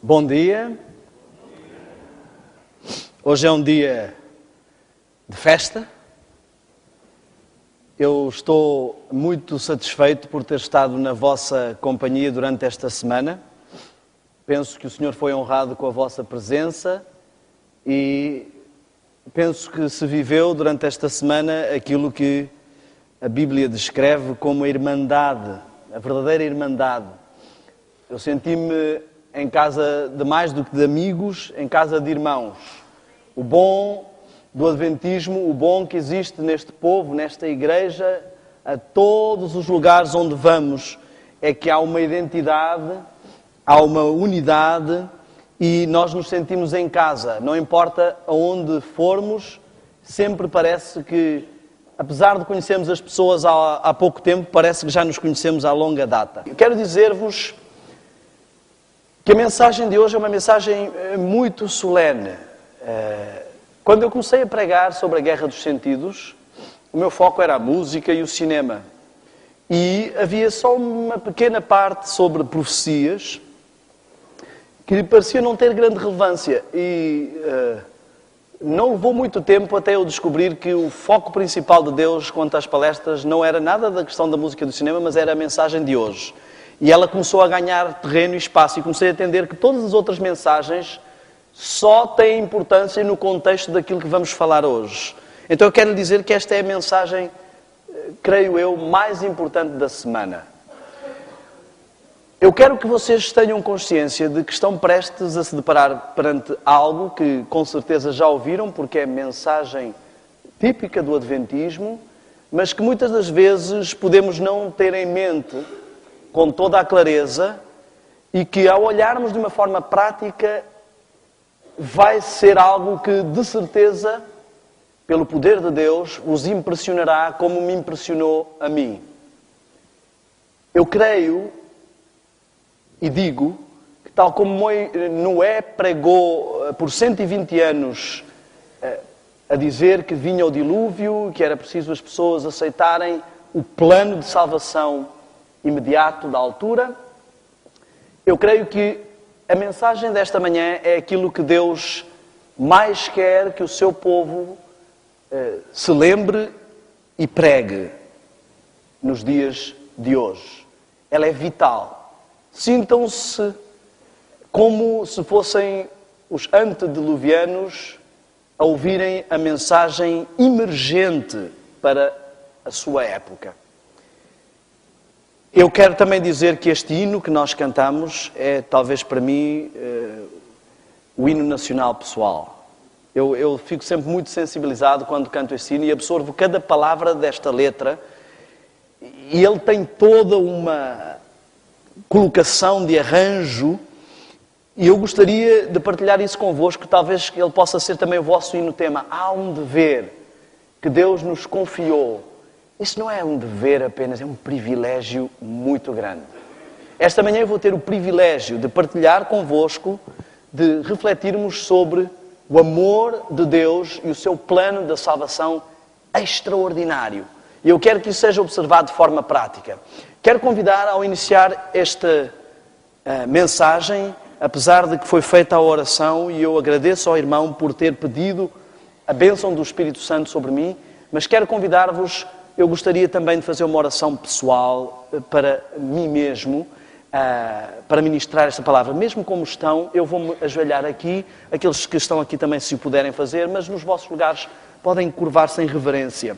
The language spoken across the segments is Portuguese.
Bom dia. Hoje é um dia de festa. Eu estou muito satisfeito por ter estado na vossa companhia durante esta semana. Penso que o Senhor foi honrado com a vossa presença e penso que se viveu durante esta semana aquilo que a Bíblia descreve como a irmandade, a verdadeira irmandade. Eu senti-me em casa de mais do que de amigos, em casa de irmãos. O bom do Adventismo, o bom que existe neste povo, nesta igreja, a todos os lugares onde vamos, é que há uma identidade, há uma unidade e nós nos sentimos em casa. Não importa aonde formos, sempre parece que, apesar de conhecermos as pessoas há pouco tempo, parece que já nos conhecemos há longa data. Eu quero dizer-vos que a mensagem de hoje é uma mensagem muito solene. Quando eu comecei a pregar sobre a Guerra dos Sentidos, o meu foco era a música e o cinema. E havia só uma pequena parte sobre profecias que parecia não ter grande relevância. E não levou muito tempo até eu descobrir que o foco principal de Deus quanto às palestras não era nada da questão da música e do cinema, mas era a mensagem de hoje. E ela começou a ganhar terreno e espaço e comecei a entender que todas as outras mensagens só têm importância no contexto daquilo que vamos falar hoje. Então eu quero lhe dizer que esta é a mensagem, creio eu, mais importante da semana. Eu quero que vocês tenham consciência de que estão prestes a se deparar perante algo que com certeza já ouviram, porque é mensagem típica do Adventismo, mas que muitas das vezes podemos não ter em mente com toda a clareza e que ao olharmos de uma forma prática vai ser algo que de certeza, pelo poder de Deus, os impressionará como me impressionou a mim. Eu creio e digo que, tal como Noé pregou por 120 anos a dizer que vinha o dilúvio, que era preciso as pessoas aceitarem o plano de salvação imediato da altura, eu creio que a mensagem desta manhã é aquilo que Deus mais quer que o seu povo se lembre e pregue nos dias de hoje. Ela é vital. Sintam-se como se fossem os antediluvianos a ouvirem a mensagem emergente para a sua época. Eu quero também dizer que este hino que nós cantamos é, talvez para mim, o hino nacional pessoal. Eu fico sempre muito sensibilizado quando canto este hino e absorvo cada palavra desta letra, e ele tem toda uma colocação de arranjo, e eu gostaria de partilhar isso convosco, talvez ele possa ser também o vosso hino-tema. Há um dever que Deus nos confiou. Isso não é um dever apenas, é um privilégio muito grande. Esta manhã eu vou ter o privilégio de partilhar convosco, de refletirmos sobre o amor de Deus e o seu plano da salvação extraordinário. E eu quero que isso seja observado de forma prática. Quero convidar, ao iniciar esta mensagem, apesar de que foi feita a oração, e eu agradeço ao irmão por ter pedido a bênção do Espírito Santo sobre mim, mas quero convidar-vos, eu gostaria também de fazer uma oração pessoal para mim mesmo, para ministrar esta palavra. Mesmo como estão, eu vou-me ajoelhar aqui, aqueles que estão aqui também se o puderem fazer, mas nos vossos lugares podem curvar-se em reverência.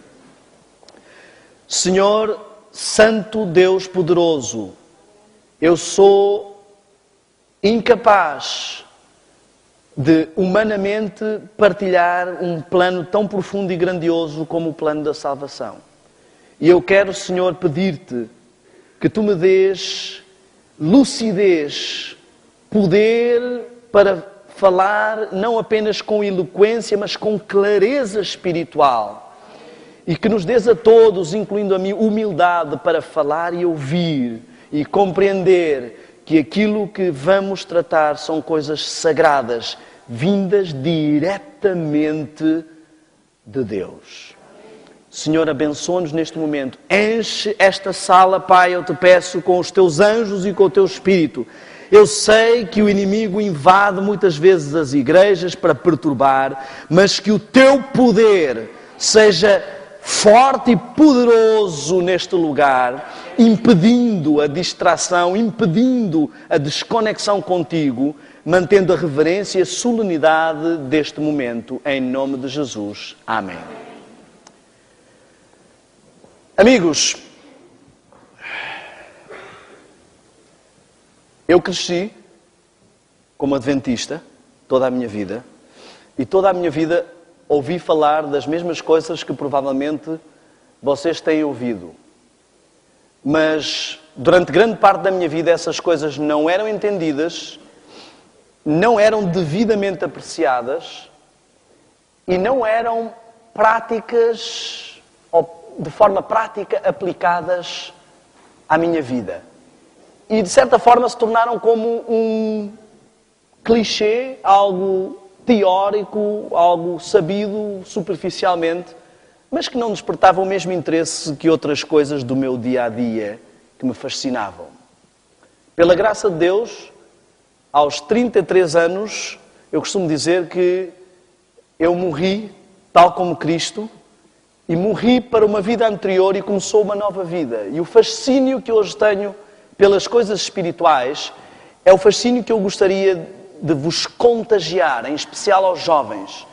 Senhor, Santo Deus poderoso, eu sou incapaz de humanamente partilhar um plano tão profundo e grandioso como o plano da salvação. E eu quero, Senhor, pedir-te que tu me dês lucidez, poder para falar não apenas com eloquência, mas com clareza espiritual. E que nos dês a todos, incluindo a mim, humildade para falar e ouvir e compreender que aquilo que vamos tratar são coisas sagradas, vindas diretamente de Deus. Senhor, abençoa-nos neste momento. Enche esta sala, Pai, eu te peço, com os teus anjos e com o teu Espírito. Eu sei que o inimigo invade muitas vezes as igrejas para perturbar, mas que o teu poder seja forte e poderoso neste lugar, impedindo a distração, impedindo a desconexão contigo, mantendo a reverência e a solenidade deste momento, em nome de Jesus. Amém. Amigos, eu cresci como adventista toda a minha vida, e toda a minha vida ouvi falar das mesmas coisas que provavelmente vocês têm ouvido. Mas durante grande parte da minha vida essas coisas não eram entendidas, não eram devidamente apreciadas e não eram práticas, ou de forma prática aplicadas à minha vida. E de certa forma se tornaram como um clichê, algo teórico, algo sabido superficialmente, mas que não despertava o mesmo interesse que outras coisas do meu dia-a-dia que me fascinavam. Pela graça de Deus, aos 33 anos, eu costumo dizer que eu morri tal como Cristo, e morri para uma vida anterior e começou uma nova vida. E o fascínio que hoje tenho pelas coisas espirituais é o fascínio que eu gostaria de vos contagiar, em especial aos jovens.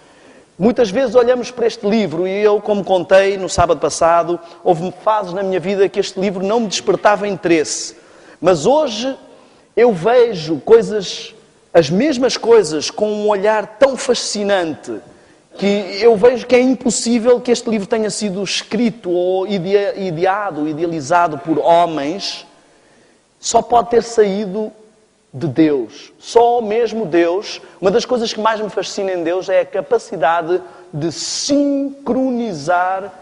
Muitas vezes olhamos para este livro e eu, como contei no sábado passado, houve fases na minha vida que este livro não me despertava interesse. Mas hoje eu vejo as mesmas coisas com um olhar tão fascinante que eu vejo que é impossível que este livro tenha sido escrito ou idealizado por homens. Só pode ter saído de Deus. Só mesmo Deus. Uma das coisas que mais me fascina em Deus é a capacidade de sincronizar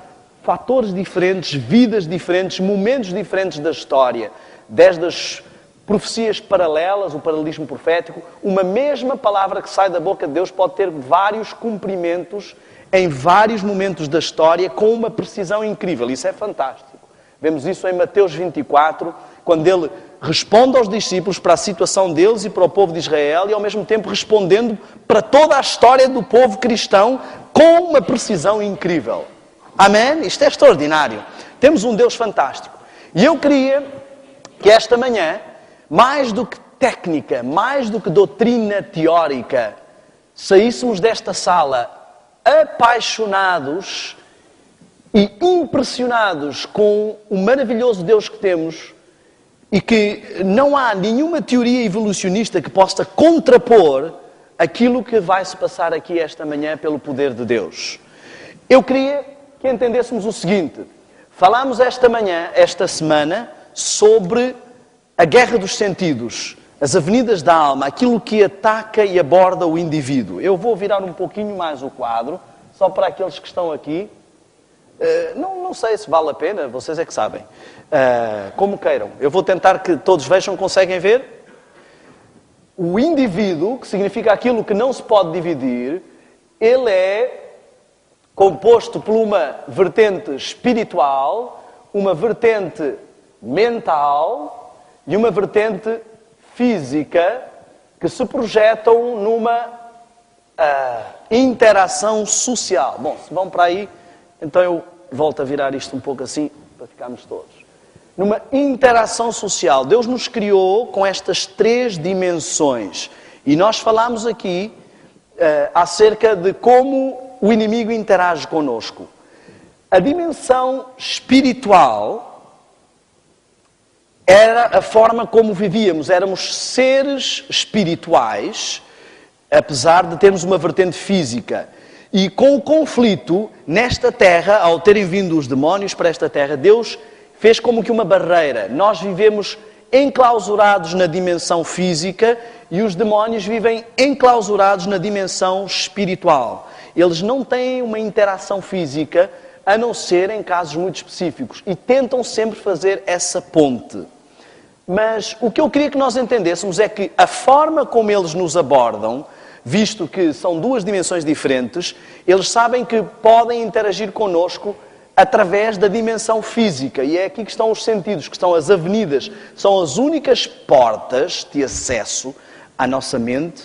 fatores diferentes, vidas diferentes, momentos diferentes da história. desde as profecias paralelas, o paralelismo profético, uma mesma palavra que sai da boca de Deus pode ter vários cumprimentos em vários momentos da história com uma precisão incrível. Isso é fantástico. Vemos isso em Mateus 24, quando ele responde aos discípulos para a situação deles e para o povo de Israel e ao mesmo tempo respondendo para toda a história do povo cristão com uma precisão incrível. Amém? Isto é extraordinário. Temos um Deus fantástico. E eu queria que esta manhã, mais do que técnica, mais do que doutrina teórica, saíssemos desta sala apaixonados e impressionados com o maravilhoso Deus que temos e que não há nenhuma teoria evolucionista que possa contrapor aquilo que vai se passar aqui esta manhã pelo poder de Deus. Eu queria que entendêssemos o seguinte: falámos esta manhã, esta semana, sobre a guerra dos sentidos, as avenidas da alma, aquilo que ataca e aborda o indivíduo. Eu vou virar um pouquinho mais o quadro, só para aqueles que estão aqui. Não sei se vale a pena, vocês é que sabem. Como queiram. Eu vou tentar que todos vejam, conseguem ver? O indivíduo, que significa aquilo que não se pode dividir, ele é composto por uma vertente espiritual, uma vertente mental e uma vertente física que se projetam numa interação social. Bom, se vão para aí, então eu volto a virar isto um pouco assim, para ficarmos todos. Numa interação social. Deus nos criou com estas 3 dimensões. E nós falámos aqui acerca de como o inimigo interage connosco. A dimensão espiritual era a forma como vivíamos. Éramos seres espirituais, apesar de termos uma vertente física. E com o conflito nesta terra, ao terem vindo os demónios para esta terra, Deus fez como que uma barreira. Nós vivemos enclausurados na dimensão física e os demónios vivem enclausurados na dimensão espiritual. Eles não têm uma interação física, a não ser em casos muito específicos. E tentam sempre fazer essa ponte. Mas o que eu queria que nós entendêssemos é que a forma como eles nos abordam, visto que são 2 dimensões diferentes, eles sabem que podem interagir connosco através da dimensão física. E é aqui que estão os sentidos, que estão as avenidas. São as únicas portas de acesso à nossa mente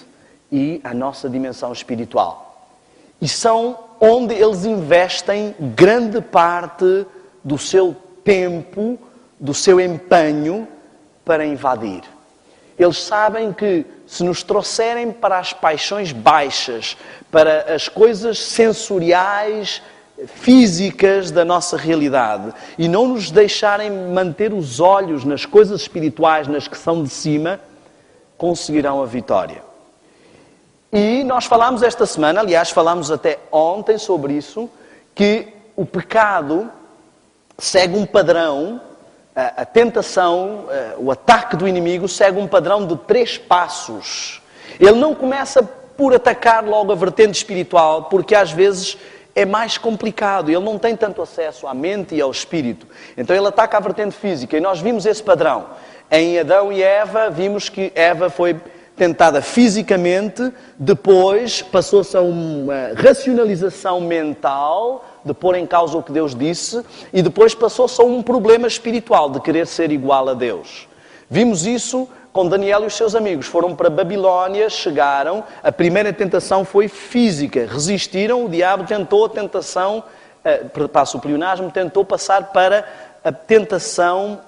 e à nossa dimensão espiritual. E são onde eles investem grande parte do seu tempo, do seu empenho para invadir. Eles sabem que se nos trouxerem para as paixões baixas, para as coisas sensoriais, físicas da nossa realidade e não nos deixarem manter os olhos nas coisas espirituais, nas que são de cima, conseguirão a vitória. E nós falámos esta semana, aliás, falámos até ontem sobre isso, que o pecado segue um padrão, a tentação, o ataque do inimigo segue um padrão de 3 passos. Ele não começa por atacar logo a vertente espiritual, porque às vezes é mais complicado, ele não tem tanto acesso à mente e ao espírito. Então ele ataca a vertente física, e nós vimos esse padrão. Em Adão e Eva, vimos que Eva foi tentada fisicamente, depois passou-se a uma racionalização mental, de pôr em causa o que Deus disse, e depois passou-se a um problema espiritual, de querer ser igual a Deus. Vimos isso com Daniel e os seus amigos. Foram para Babilónia, chegaram, a primeira tentação foi física, resistiram, o diabo tentou a tentação, passo o pleonasmo, tentou passar para a tentação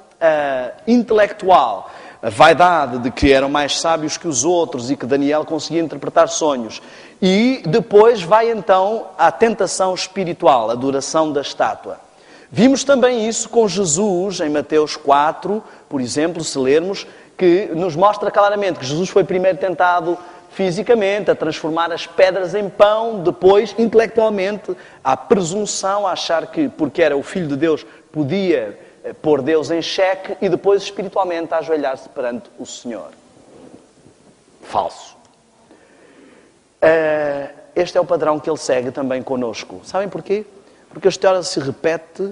intelectual. A vaidade de que eram mais sábios que os outros e que Daniel conseguia interpretar sonhos. E depois vai então à tentação espiritual, a adoração da estátua. Vimos também isso com Jesus, em Mateus 4, por exemplo, se lermos, que nos mostra claramente que Jesus foi primeiro tentado fisicamente, a transformar as pedras em pão, depois, intelectualmente, à presunção, a achar que, porque era o Filho de Deus, podia pôr Deus em xeque, e depois, espiritualmente, a ajoelhar-se perante o Senhor. Falso. Este é o padrão que ele segue também connosco. Sabem porquê? Porque a história se repete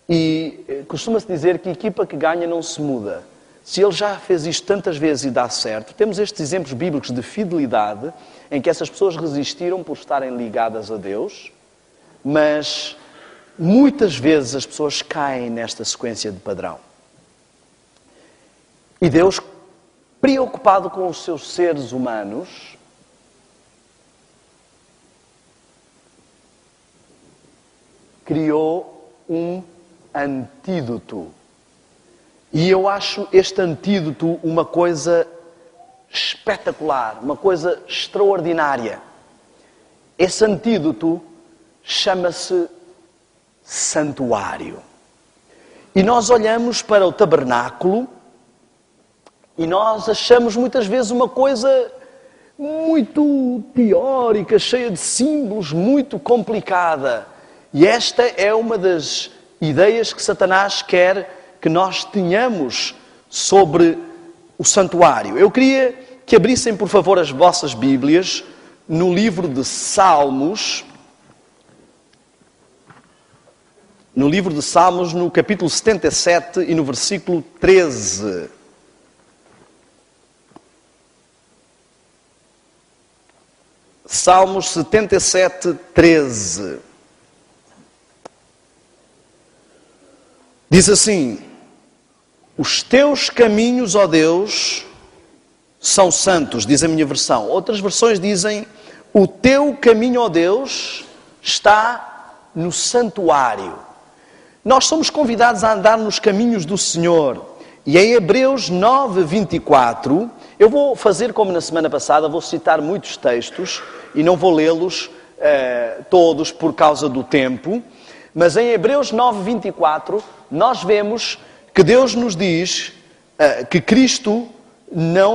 E costuma-se dizer que a equipa que ganha não se muda. Se ele já fez isto tantas vezes e dá certo, temos estes exemplos bíblicos de fidelidade em que essas pessoas resistiram por estarem ligadas a Deus, mas muitas vezes as pessoas caem nesta sequência de padrão. E Deus, preocupado com os seus seres humanos, criou um antídoto. E eu acho este antídoto uma coisa espetacular, uma coisa extraordinária. Esse antídoto chama-se santuário. E nós olhamos para o tabernáculo e nós achamos muitas vezes uma coisa muito teórica, cheia de símbolos, muito complicada. E esta é uma das ideias que Satanás quer que nós tenhamos sobre o santuário. Eu queria que abrissem, por favor, as vossas Bíblias no livro de Salmos. No livro de Salmos, no capítulo 77 e no versículo 13. Salmos 77, 13. Diz assim: os teus caminhos, ó Deus, são santos, diz a minha versão. Outras versões dizem: o teu caminho, ó Deus, está no santuário. Nós somos convidados a andar nos caminhos do Senhor. E em Hebreus 9, 24, eu vou fazer como na semana passada, vou citar muitos textos e não vou lê-los todos por causa do tempo. Mas em Hebreus 9, 24, nós vemos que Deus nos diz que Cristo,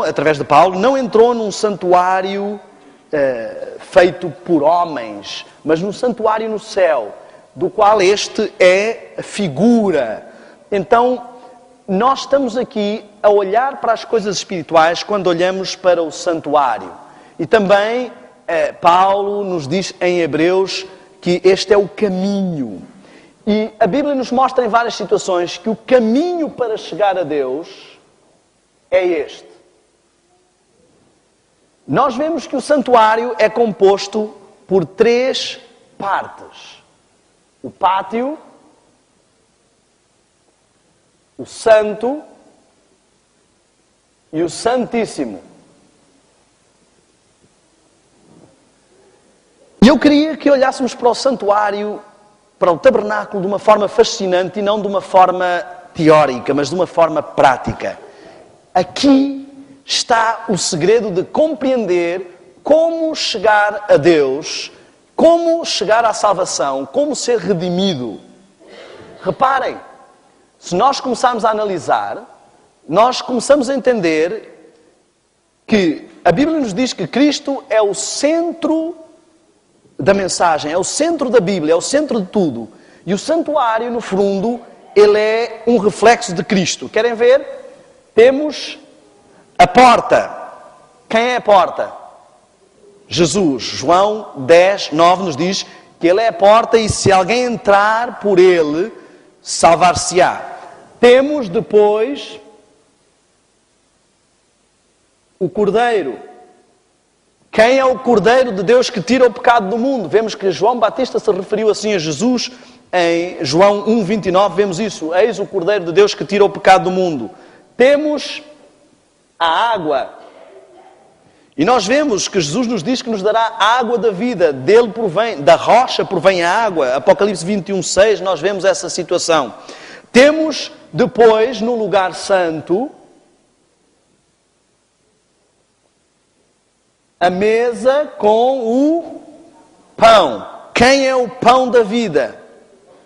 através de Paulo, não entrou num santuário feito por homens, mas num santuário no céu, do qual este é a figura. Então, nós estamos aqui a olhar para as coisas espirituais quando olhamos para o santuário. E também Paulo nos diz em Hebreus que este é o caminho. E a Bíblia nos mostra em várias situações que o caminho para chegar a Deus é este. Nós vemos que o santuário é composto por 3 partes: o pátio, o santo e o santíssimo. E eu queria que olhássemos para o santuário, para o tabernáculo, de uma forma fascinante e não de uma forma teórica, mas de uma forma prática. Aqui está o segredo de compreender como chegar a Deus, como chegar à salvação, como ser redimido. Reparem, se nós começarmos a analisar, nós começamos a entender que a Bíblia nos diz que Cristo é o centro da mensagem, é o centro da Bíblia, é o centro de tudo. E o santuário, no fundo, ele é um reflexo de Cristo. Querem ver? Temos a porta. Quem é a porta? Jesus. João 10, 9 nos diz que ele é a porta e se alguém entrar por ele, salvar-se-á. Temos depois o Cordeiro. Quem é o Cordeiro de Deus que tira o pecado do mundo? Vemos que João Batista se referiu assim a Jesus. Em João 1, 29 vemos isso. Eis o Cordeiro de Deus que tira o pecado do mundo. Temos a água. E nós vemos que Jesus nos diz que nos dará a água da vida. Dele provém, da rocha provém a água. Apocalipse 21, 6, nós vemos essa situação. Temos depois, no lugar santo, a mesa com o pão. Quem é o pão da vida?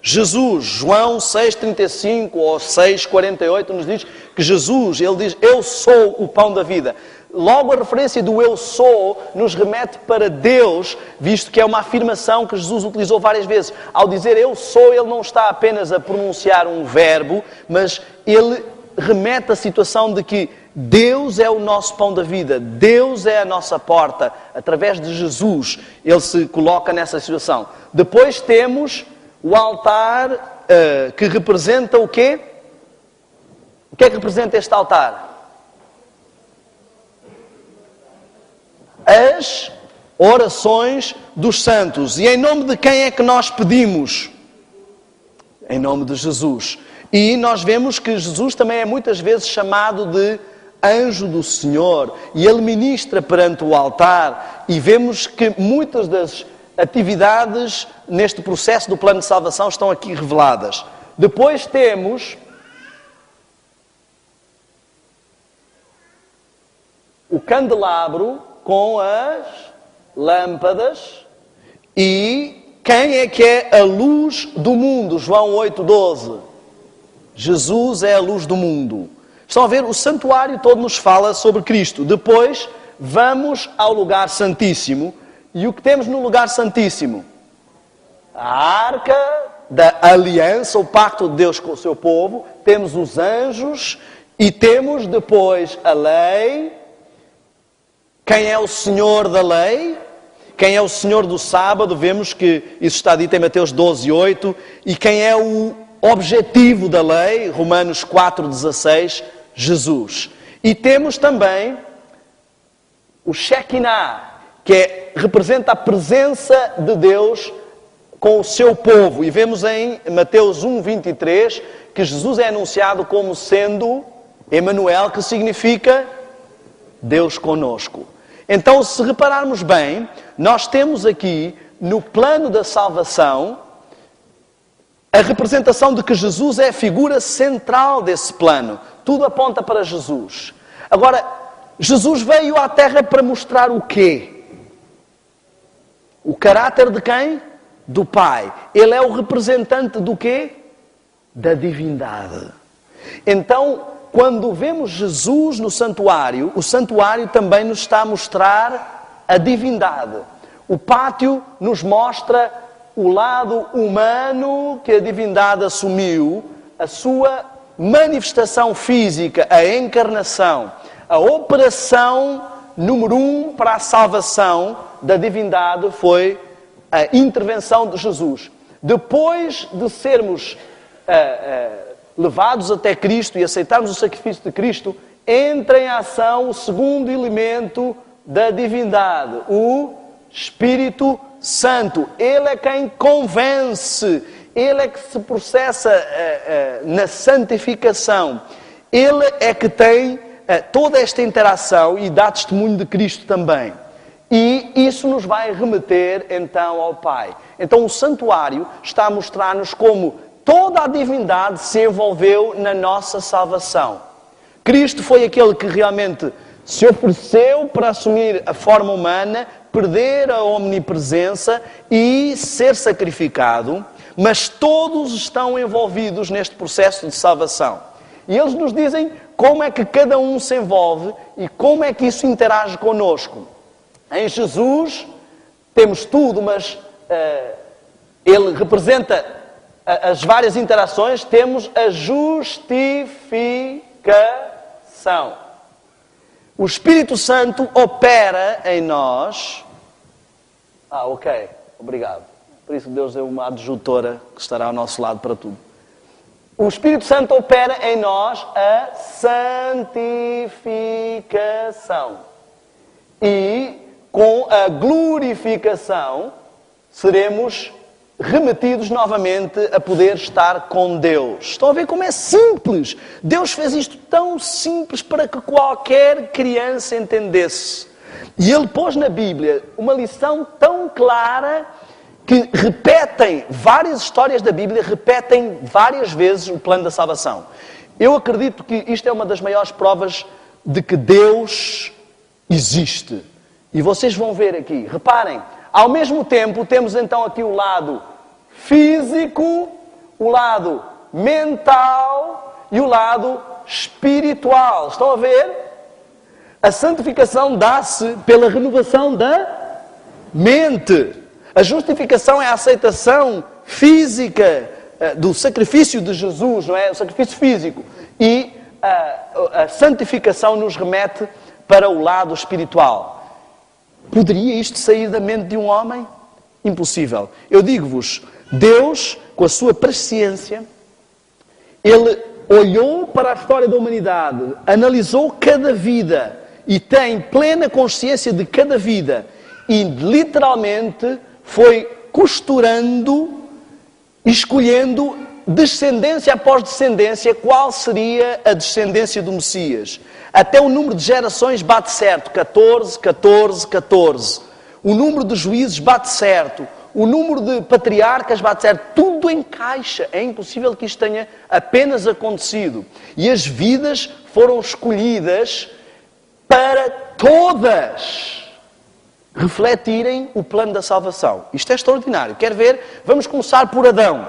Jesus. João 6,35 ou 6,48 nos diz que Jesus, ele diz: eu sou o pão da vida. Logo a referência do eu sou nos remete para Deus, visto que é uma afirmação que Jesus utilizou várias vezes. Ao dizer eu sou, ele não está apenas a pronunciar um verbo, mas ele remete à situação de que Deus é o nosso pão da vida, Deus é a nossa porta. Através de Jesus, ele se coloca nessa situação. Depois temos o altar que representa o quê? O que é que representa este altar? As orações dos santos. E em nome de quem é que nós pedimos? Em nome de Jesus. E nós vemos que Jesus também é muitas vezes chamado de anjo do Senhor. E ele ministra perante o altar. E vemos que muitas das atividades neste processo do plano de salvação estão aqui reveladas. Depois temos o candelabro com as lâmpadas. E quem é que é a luz do mundo? João 8,12. Jesus é a luz do mundo. Estão a ver? O santuário todo nos fala sobre Cristo. Depois vamos ao lugar santíssimo. E o que temos no lugar santíssimo? A arca da aliança, o pacto de Deus com o seu povo. Temos os anjos e temos depois a lei. Quem é o Senhor da lei? Quem é o Senhor do sábado? Vemos que isso está dito em Mateus 12:8. E quem é o objetivo da lei? Romanos 4:16, Jesus. E temos também o Shekinah, que representa a presença de Deus com o seu povo. E vemos em Mateus 1:23 que Jesus é anunciado como sendo Emanuel, que significa Deus conosco. Então, se repararmos bem, nós temos aqui no plano da salvação a representação de que Jesus é a figura central desse plano. Tudo aponta para Jesus. Agora, Jesus veio à Terra para mostrar o quê? O caráter de quem? Do Pai. Ele é o representante do quê? Da divindade. Então, quando vemos Jesus no santuário, o santuário também nos está a mostrar a divindade. O pátio nos mostra o lado humano que a divindade assumiu, a sua manifestação física, a encarnação, a operação número 1 para a salvação da divindade foi a intervenção de Jesus. Depois de sermos levados até Cristo e aceitarmos o sacrifício de Cristo, entra em ação o segundo elemento da divindade, o Espírito Santo. Ele é quem convence, ele é que se processa na santificação. Ele é que tem toda esta interação e dá testemunho de Cristo também. E isso nos vai remeter então ao Pai. Então o santuário está a mostrar-nos como toda a divindade se envolveu na nossa salvação. Cristo foi aquele que realmente se ofereceu para assumir a forma humana, perder a omnipresença e ser sacrificado, mas todos estão envolvidos neste processo de salvação. E eles nos dizem como é que cada um se envolve e como é que isso interage connosco. Em Jesus temos tudo, mas ele representa as várias interações. Temos a justificação. O Espírito Santo opera em nós. Ok. Obrigado. Por isso Deus é uma adjutora que estará ao nosso lado para tudo. O Espírito Santo opera em nós a santificação. E com a glorificação seremos remetidos novamente a poder estar com Deus. Estão a ver como é simples? Deus fez isto tão simples para que qualquer criança entendesse. E Ele pôs na Bíblia uma lição tão clara que repetem, várias histórias da Bíblia repetem várias vezes o plano da salvação. Eu acredito que isto é uma das maiores provas de que Deus existe. E vocês vão ver aqui, reparem, ao mesmo tempo temos então aqui o lado físico, o lado mental e o lado espiritual. Estão a ver? A santificação dá-se pela renovação da mente. A justificação é a aceitação física do sacrifício de Jesus, não é? O sacrifício físico. E a santificação nos remete para o lado espiritual. Poderia isto sair da mente de um homem? Impossível. Eu digo-vos, Deus, com a sua presciência, Ele olhou para a história da humanidade, analisou cada vida e tem plena consciência de cada vida e literalmente foi costurando, escolhendo descendência após descendência qual seria a descendência do Messias. Até o número de gerações bate certo, 14, 14, 14. O número de juízes bate certo. O número de patriarcas bate certo, tudo encaixa. É impossível que isto tenha apenas acontecido. E as vidas foram escolhidas para todas refletirem o plano da salvação. Isto é extraordinário. Quer ver? Vamos começar por Adão.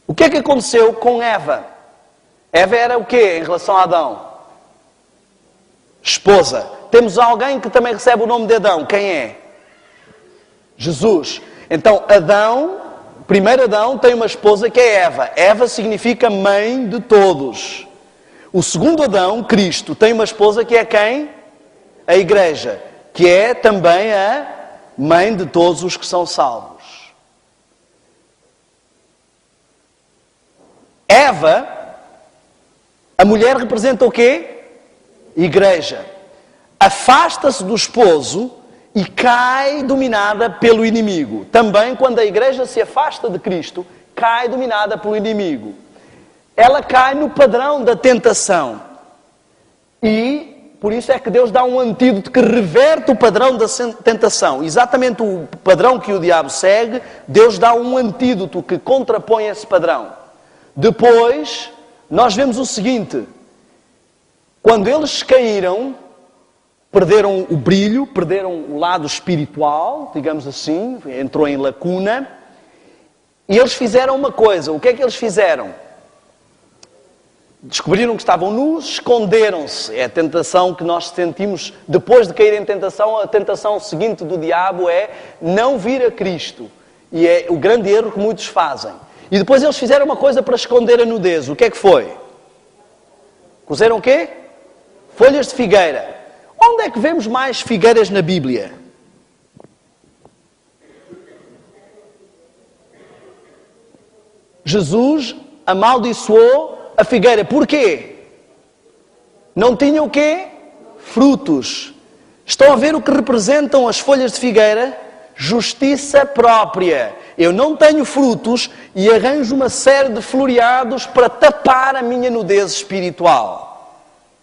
O que é que aconteceu com Eva? Eva era o quê em relação a Adão? Esposa. Temos alguém que também recebe o nome de Adão. Quem é? Jesus. Então, primeiro Adão tem uma esposa que é Eva. Eva significa mãe de todos. O segundo Adão, Cristo, tem uma esposa que é quem? A Igreja, que é também a mãe de todos os que são salvos. Eva, a mulher representa o quê? Igreja. Afasta-se do esposo e cai dominada pelo inimigo. Também quando a igreja se afasta de Cristo, cai dominada pelo inimigo. Ela cai no padrão da tentação. E por isso é que Deus dá um antídoto que reverte o padrão da tentação. Exatamente o padrão que o diabo segue, Deus dá um antídoto que contrapõe esse padrão. Depois, nós vemos o seguinte: quando eles caíram, perderam o brilho, perderam o lado espiritual, digamos assim, entrou em lacuna, e eles fizeram uma coisa. O que é que eles fizeram? Descobriram que estavam nus, esconderam-se. É a tentação que nós sentimos depois de cair em tentação. A tentação seguinte do diabo é não vir a Cristo. E é o grande erro que muitos fazem. E depois eles fizeram uma coisa para esconder a nudez. O que é que foi? Cozeram o quê? Folhas de figueira. Onde é que vemos mais figueiras na Bíblia? Jesus amaldiçoou a figueira. Porquê? Não tinha o quê? Frutos. Estão a ver o que representam as folhas de figueira? Justiça própria. Eu não tenho frutos e arranjo uma série de floreados para tapar a minha nudez espiritual.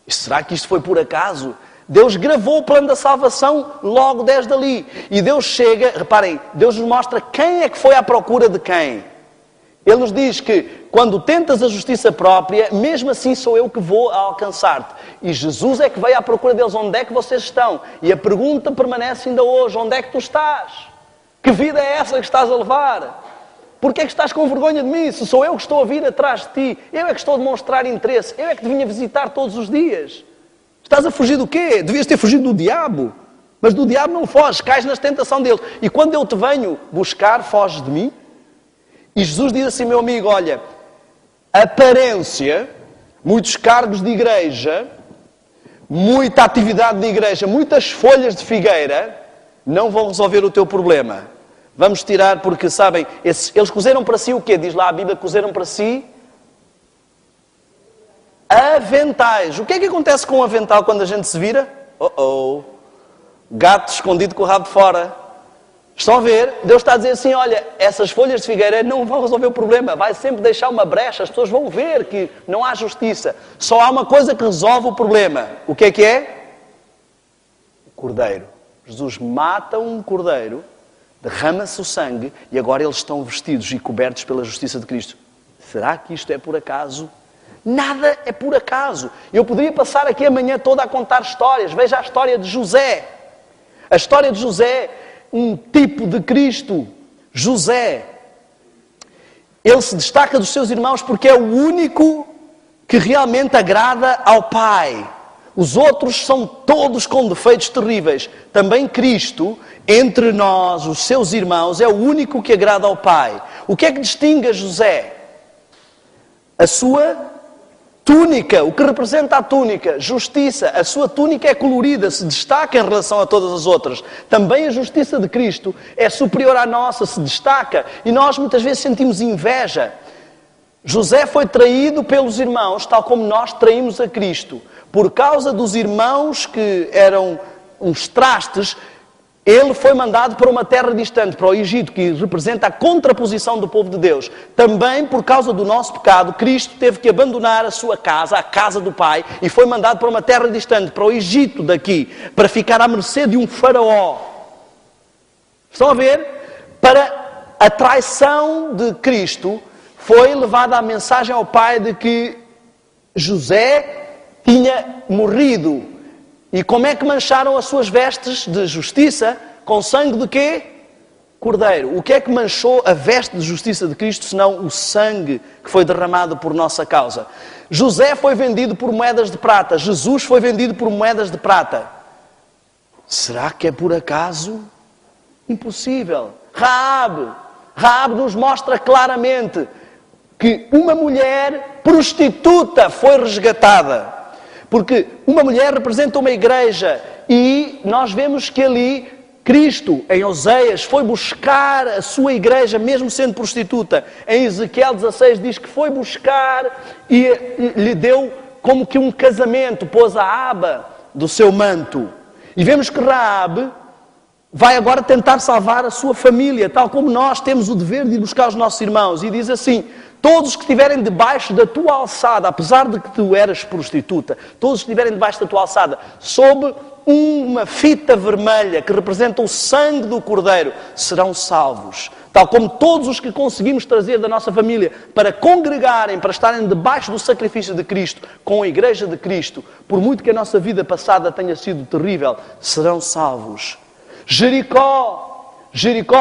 E será que isto foi por acaso? Deus gravou o plano da salvação logo desde ali. E Deus chega, reparem, Deus nos mostra quem é que foi à procura de quem. Ele nos diz que quando tentas a justiça própria, mesmo assim sou eu que vou alcançar-te. E Jesus é que veio à procura deles. Onde é que vocês estão? E a pergunta permanece ainda hoje. Onde é que tu estás? Que vida é essa que estás a levar? Porquê é que estás com vergonha de mim? Se sou eu que estou a vir atrás de ti. Eu é que estou a demonstrar interesse. Eu é que te vinha visitar todos os dias. Estás a fugir do quê? Devias ter fugido do diabo. Mas do diabo não foges, cais na tentação dele. E quando eu te venho buscar, foges de mim? E Jesus diz assim, meu amigo, olha, aparência, muitos cargos de igreja, muita atividade de igreja, muitas folhas de figueira, não vão resolver o teu problema. Vamos tirar, porque sabem, eles cozeram para si o quê? Diz lá a Bíblia, cozeram para si aventais. O que é que acontece com um avental quando a gente se vira? Gato escondido com o rabo de fora. Estão a ver? Deus está a dizer assim, olha, essas folhas de figueira não vão resolver o problema. Vai sempre deixar uma brecha. As pessoas vão ver que não há justiça. Só há uma coisa que resolve o problema. O que é? O cordeiro. Jesus mata um cordeiro, derrama-se o sangue e agora eles estão vestidos e cobertos pela justiça de Cristo. Será que isto é por acaso? Nada é por acaso. Eu poderia passar aqui a manhã toda a contar histórias. Veja a história de José. A história de José, um tipo de Cristo. José, ele se destaca dos seus irmãos porque é o único que realmente agrada ao Pai. Os outros são todos com defeitos terríveis. Também Cristo, entre nós, os seus irmãos, é o único que agrada ao Pai. O que é que distingue a José? A sua túnica, o que representa a túnica? Justiça. A sua túnica é colorida, se destaca em relação a todas as outras. Também a justiça de Cristo é superior à nossa, se destaca. E nós muitas vezes sentimos inveja. José foi traído pelos irmãos, tal como nós traímos a Cristo. Por causa dos irmãos que eram uns trastes, ele foi mandado para uma terra distante, para o Egito, que representa a contraposição do povo de Deus. Também, por causa do nosso pecado, Cristo teve que abandonar a sua casa, a casa do Pai, e foi mandado para uma terra distante, para o Egito daqui, para ficar à mercê de um faraó. Estão a ver? Para a traição de Cristo, foi levada a mensagem ao Pai de que José tinha morrido. E como é que mancharam as suas vestes de justiça? Com sangue de quê? Cordeiro. O que é que manchou a veste de justiça de Cristo, senão o sangue que foi derramado por nossa causa? José foi vendido por moedas de prata. Jesus foi vendido por moedas de prata. Será que é por acaso? Impossível. Raabe nos mostra claramente que uma mulher prostituta foi resgatada. Porque uma mulher representa uma igreja e nós vemos que ali Cristo, em Oséias, foi buscar a sua igreja, mesmo sendo prostituta. Em Ezequiel 16 diz que foi buscar e lhe deu como que um casamento, pôs a aba do seu manto. E vemos que Raabe vai agora tentar salvar a sua família, tal como nós temos o dever de ir buscar os nossos irmãos. E diz assim: todos que estiverem debaixo da tua alçada, apesar de que tu eras prostituta, todos que estiverem debaixo da tua alçada, sob uma fita vermelha que representa o sangue do Cordeiro, serão salvos. Tal como todos os que conseguimos trazer da nossa família para congregarem, para estarem debaixo do sacrifício de Cristo, com a Igreja de Cristo, por muito que a nossa vida passada tenha sido terrível, serão salvos. Jericó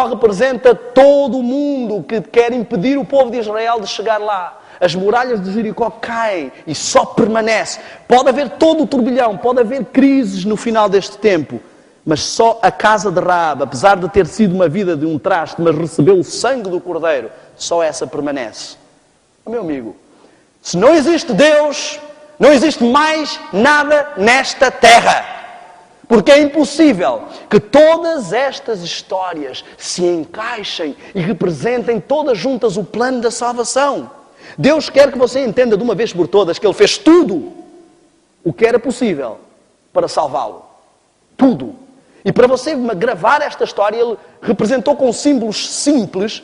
representa todo o mundo que quer impedir o povo de Israel de chegar lá. As muralhas de Jericó caem e só permanece. Pode haver todo o turbilhão, pode haver crises no final deste tempo, mas só a casa de Raabe, apesar de ter sido uma vida de um traste, mas recebeu o sangue do Cordeiro, só essa permanece. Meu amigo, se não existe Deus, não existe mais nada nesta terra. Porque é impossível que todas estas histórias se encaixem e representem todas juntas o plano da salvação. Deus quer que você entenda de uma vez por todas que Ele fez tudo o que era possível para salvá-lo. Tudo. E para você gravar esta história, Ele representou com símbolos simples.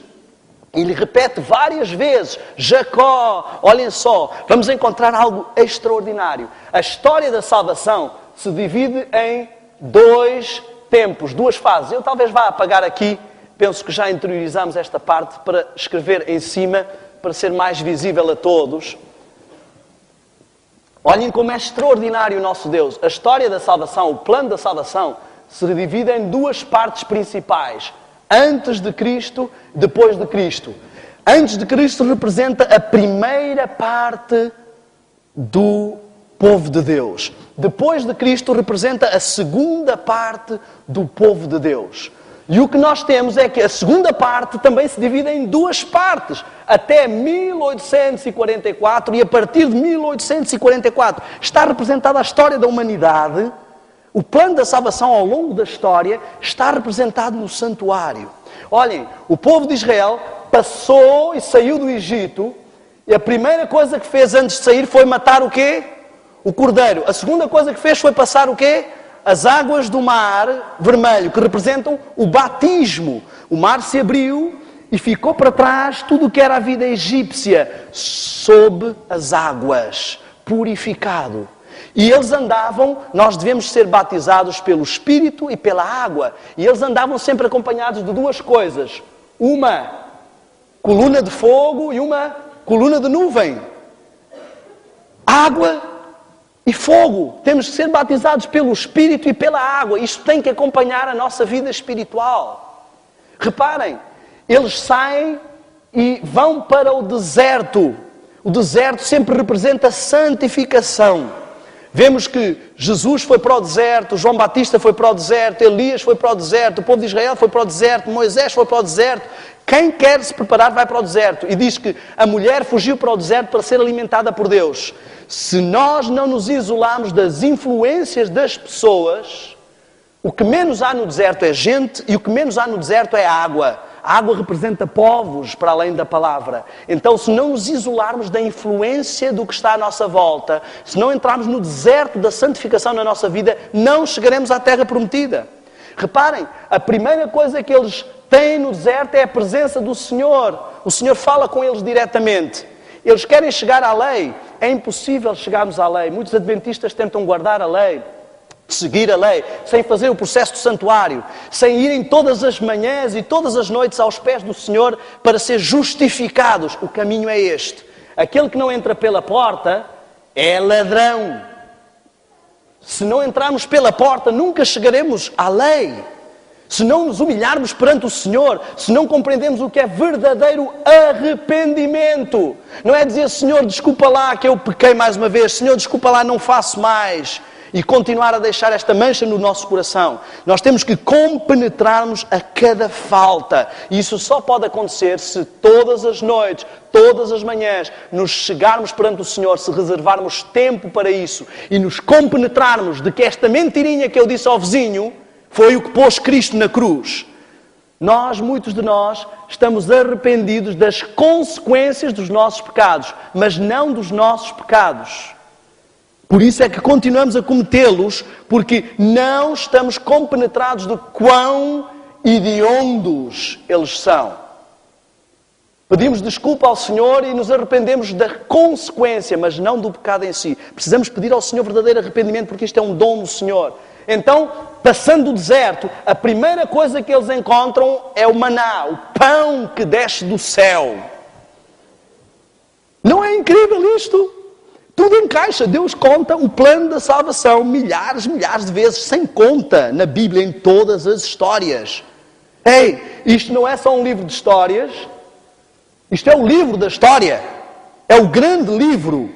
Ele repete várias vezes. Jacó, olhem só, vamos encontrar algo extraordinário. A história da salvação se divide em dois tempos, duas fases. Eu talvez vá apagar aqui, penso que já interiorizamos esta parte para escrever em cima, para ser mais visível a todos. Olhem como é extraordinário o nosso Deus. A história da salvação, o plano da salvação, se divide em duas partes principais. Antes de Cristo, depois de Cristo. Antes de Cristo representa a primeira parte do povo de Deus. Depois de Cristo representa a segunda parte do povo de Deus. E o que nós temos é que a segunda parte também se divide em duas partes. Até 1844 e a partir de 1844 está representada a história da humanidade. O plano da salvação ao longo da história está representado no santuário. Olhem, o povo de Israel passou e saiu do Egito e a primeira coisa que fez antes de sair foi matar o quê? O cordeiro. A segunda coisa que fez foi passar o quê? As águas do mar vermelho, que representam o batismo. O mar se abriu e ficou para trás tudo o que era a vida egípcia, sob as águas, purificado. E eles andavam, nós devemos ser batizados pelo Espírito e pela água. E eles andavam sempre acompanhados de duas coisas. Uma coluna de fogo e uma coluna de nuvem. Água e fogo. Temos que ser batizados pelo Espírito e pela água. Isto tem que acompanhar a nossa vida espiritual. Reparem, eles saem e vão para o deserto. O deserto sempre representa santificação. Vemos que Jesus foi para o deserto, João Batista foi para o deserto, Elias foi para o deserto, o povo de Israel foi para o deserto, Moisés foi para o deserto. Quem quer se preparar vai para o deserto. E diz que a mulher fugiu para o deserto para ser alimentada por Deus. Se nós não nos isolarmos das influências das pessoas, o que menos há no deserto é gente e o que menos há no deserto é água. A água representa povos para além da palavra. Então, se não nos isolarmos da influência do que está à nossa volta, se não entrarmos no deserto da santificação na nossa vida, não chegaremos à terra prometida. Reparem, a primeira coisa que eles têm no deserto é a presença do Senhor. O Senhor fala com eles diretamente. Eles querem chegar à lei. É impossível chegarmos à lei. Muitos adventistas tentam guardar a lei, seguir a lei, sem fazer o processo do santuário, sem irem todas as manhãs e todas as noites aos pés do Senhor para ser justificados. O caminho é este. Aquele que não entra pela porta é ladrão. Se não entrarmos pela porta, nunca chegaremos à lei. Se não nos humilharmos perante o Senhor, se não compreendemos o que é verdadeiro arrependimento. Não é dizer, Senhor, desculpa lá que eu pequei mais uma vez, Senhor, desculpa lá, não faço mais. E continuar a deixar esta mancha no nosso coração. Nós temos que compenetrarmos a cada falta. E isso só pode acontecer se todas as noites, todas as manhãs, nos chegarmos perante o Senhor, se reservarmos tempo para isso e nos compenetrarmos de que esta mentirinha que eu disse ao vizinho foi o que pôs Cristo na cruz. Muitos de nós, estamos arrependidos das consequências dos nossos pecados, mas não dos nossos pecados. Por isso é que continuamos a cometê-los, porque não estamos compenetrados de quão hediondos eles são. Pedimos desculpa ao Senhor e nos arrependemos da consequência, mas não do pecado em si. Precisamos pedir ao Senhor verdadeiro arrependimento, porque isto é um dom do Senhor. Então, passando o deserto, a primeira coisa que eles encontram é o maná, o pão que desce do céu. Não é incrível isto? Tudo encaixa. Deus conta o plano da salvação milhares de vezes, sem conta, na Bíblia, em todas as histórias. Ei, isto não é só um livro de histórias. Isto é o livro da história. É o grande livro.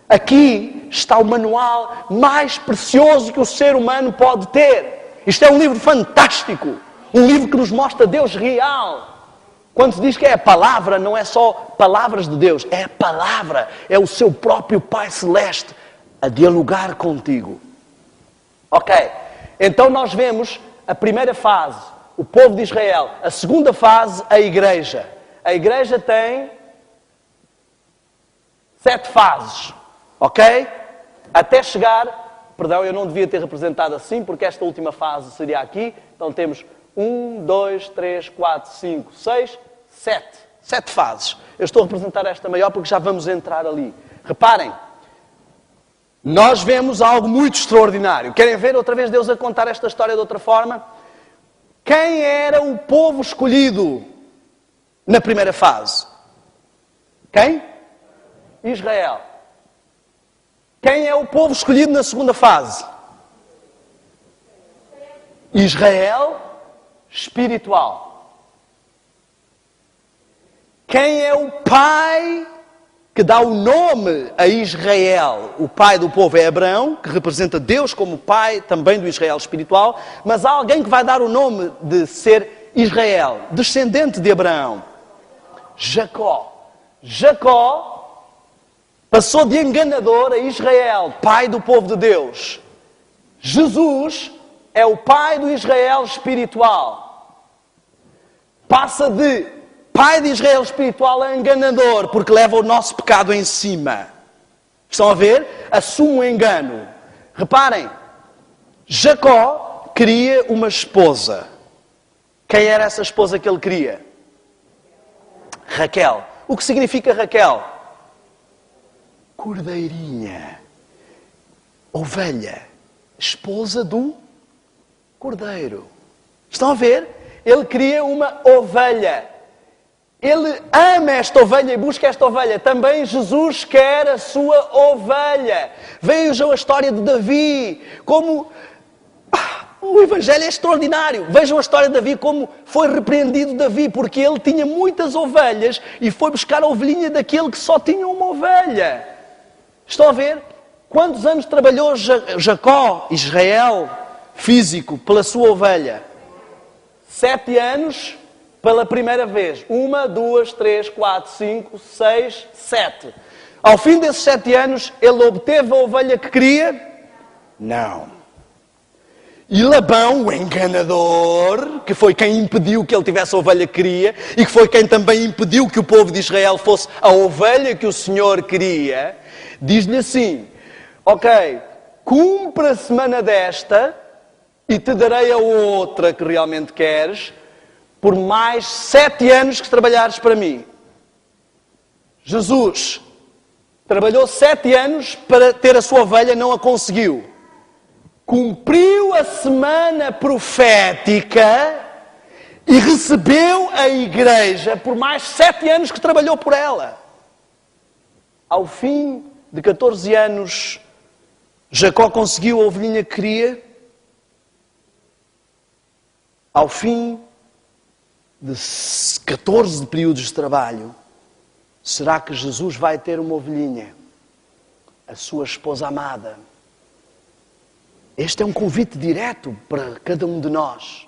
Aqui está o manual mais precioso que o ser humano pode ter. Isto é um livro fantástico. Um livro que nos mostra Deus real. Quando se diz que é a palavra, não é só palavras de Deus, é a palavra, é o seu próprio Pai Celeste a dialogar contigo. Ok, então nós vemos a primeira fase, o povo de Israel. A segunda fase, a igreja. A igreja tem 7 fases, ok? Até chegar, perdão, eu não devia ter representado assim, porque esta última fase seria aqui. Então temos 1, 2, 3, 4, 5, 6, 7. 7 fases. Eu estou a representar esta maior porque já vamos entrar ali. Reparem, nós vemos algo muito extraordinário. Querem ver outra vez Deus a contar esta história de outra forma? Quem era o povo escolhido na primeira fase? Quem? Israel. Quem é o povo escolhido na segunda fase? Israel espiritual. Quem é o pai que dá o nome a Israel? O pai do povo é Abraão, que representa Deus como pai também do Israel espiritual, mas há alguém que vai dar o nome de ser Israel, descendente de Abraão. Jacó. Jacó passou de enganador a Israel, pai do povo de Deus. Jesus é o pai do Israel espiritual. Passa de pai de Israel espiritual a enganador, porque leva o nosso pecado em cima. Estão a ver? Assume o engano. Reparem, Jacó queria uma esposa. Quem era essa esposa que ele queria? Raquel. O que significa Raquel? Cordeirinha. Ovelha. Esposa do cordeiro. Estão a ver? Ele queria uma ovelha. Ele ama esta ovelha e busca esta ovelha. Também Jesus quer a sua ovelha. Vejam a história de Davi. Como o Evangelho é extraordinário. Vejam a história de Davi, como foi repreendido Davi, porque ele tinha muitas ovelhas e foi buscar a ovelhinha daquele que só tinha uma ovelha. Estão a ver? Quantos anos trabalhou Jacó, Israel, físico, pela sua ovelha? 7 anos pela primeira vez. 1, 2, 3, 4, 5, 6, 7. Ao fim desses 7 anos, ele obteve a ovelha que queria? Não. E Labão, o enganador, que foi quem impediu que ele tivesse a ovelha que queria, e que foi quem também impediu que o povo de Israel fosse a ovelha que o Senhor queria, diz-lhe assim: ok, cumpre a semana desta e te darei a outra que realmente queres, por mais 7 anos que trabalhares para mim. Jesus trabalhou 7 anos para ter a sua ovelha, não a conseguiu. Cumpriu a semana profética e recebeu a igreja por mais 7 anos que trabalhou por ela. Ao fim de 14 anos, Jacó conseguiu a ovelhinha que queria. Ao fim de 14 períodos de trabalho, será que Jesus vai ter uma ovelhinha? A sua esposa amada. Este é um convite direto para cada um de nós.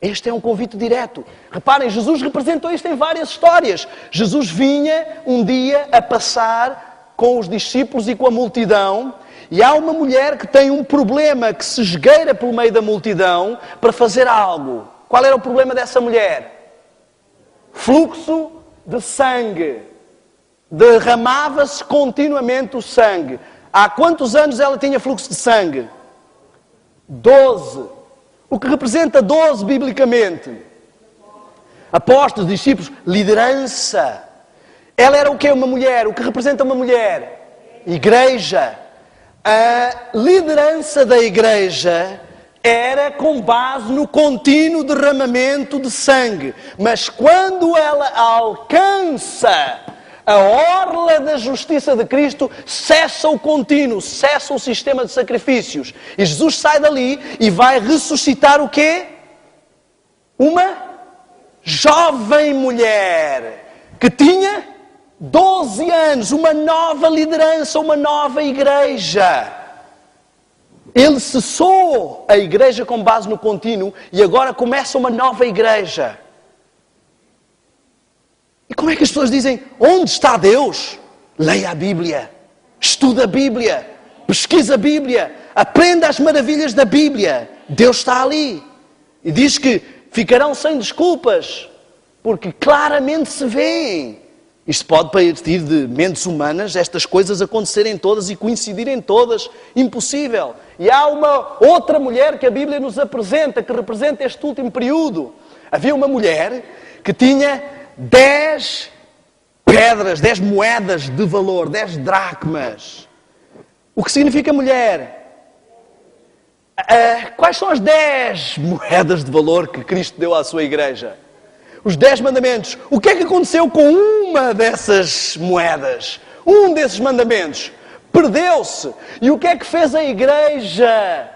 Este é um convite direto. Reparem, Jesus representou isto em várias histórias. Jesus vinha um dia a passar com os discípulos e com a multidão, e há uma mulher que tem um problema, que se esgueira pelo meio da multidão para fazer algo. Qual era o problema dessa mulher? Fluxo de sangue. Derramava-se continuamente o sangue. Há quantos anos ela tinha fluxo de sangue? 12. O que representa 12 biblicamente? Apóstolos, discípulos, liderança. Ela era o quê? Uma mulher. O que representa uma mulher? Igreja. A liderança da igreja era com base no contínuo derramamento de sangue. Mas quando ela alcança a orla da justiça de Cristo, cessa o contínuo, cessa o sistema de sacrifícios. E Jesus sai dali e vai ressuscitar o quê? Uma jovem mulher que tinha 12 anos, uma nova liderança, uma nova igreja. Ele cessou a igreja com base no contínuo e agora começa uma nova igreja. E como é que as pessoas dizem, onde está Deus? Leia a Bíblia, estuda a Bíblia, pesquisa a Bíblia, aprenda as maravilhas da Bíblia. Deus está ali. E diz que ficarão sem desculpas, porque claramente se vêem. Isto pode partir de mentes humanas, estas coisas acontecerem todas e coincidirem todas. Impossível. E há uma outra mulher que a Bíblia nos apresenta, que representa este último período. Havia uma mulher que tinha 10 pedras, 10 moedas de valor, 10 dracmas. O que significa mulher? Quais são as 10 moedas de valor que Cristo deu à sua igreja? Os 10 mandamentos. O que é que aconteceu com uma dessas moedas? Um desses mandamentos? Perdeu-se. E o que é que fez a igreja?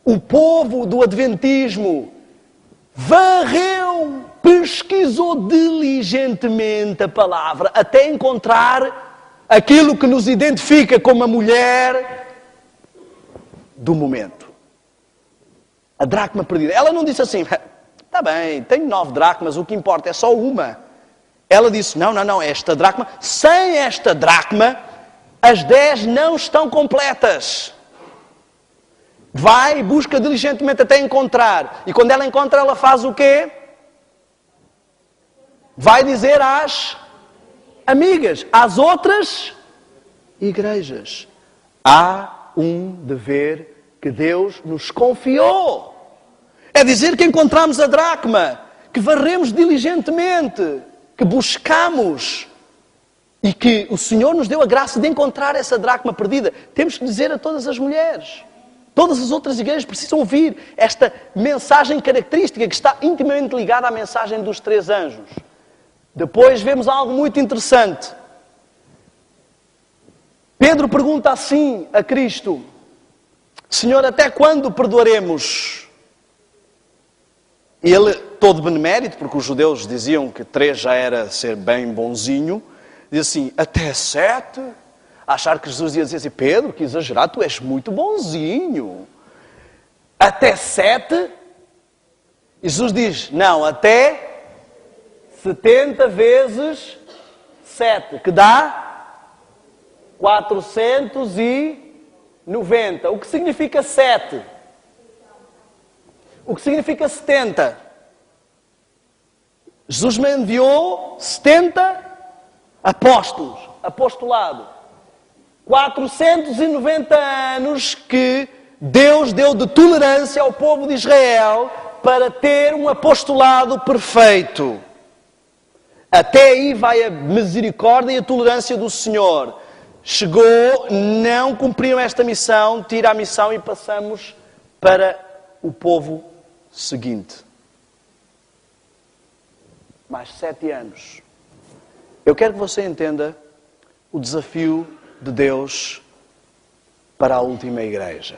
O povo do adventismo varreu, pesquisou diligentemente a palavra até encontrar aquilo que nos identifica como a mulher do momento. A dracma perdida. Ela não disse assim, está bem, tenho 9 dracmas, o que importa é só uma. Ela disse, não, esta dracma, sem esta dracma, as 10 não estão completas. Vai e busca diligentemente até encontrar. E quando ela encontra, ela faz o quê? Vai dizer às amigas, às outras igrejas. Há um dever que Deus nos confiou. É dizer que encontramos a dracma, que varremos diligentemente, que buscamos e que o Senhor nos deu a graça de encontrar essa dracma perdida. Temos que dizer a todas as mulheres. Todas as outras igrejas precisam ouvir esta mensagem característica que está intimamente ligada à mensagem dos 3 anjos. Depois vemos algo muito interessante. Pedro pergunta assim a Cristo, Senhor, até quando perdoaremos? Ele, todo benemérito, porque os judeus diziam que 3 já era ser bem bonzinho, diz assim, até 7? Achar que Jesus ia dizer assim, Pedro, que exagerado, tu és muito bonzinho. Até 7? E Jesus diz, não, até 70 vezes 7, que dá 490. O que significa 7? O que significa 70? Jesus me enviou 70 apóstolos, apostolado. 490 anos que Deus deu de tolerância ao povo de Israel para ter um apostolado perfeito. Até aí vai a misericórdia e a tolerância do Senhor. Chegou, não cumpriram esta missão, tira a missão e passamos para o povo seguinte. Mais 7 anos. Eu quero que você entenda o desafio de Deus para a última igreja.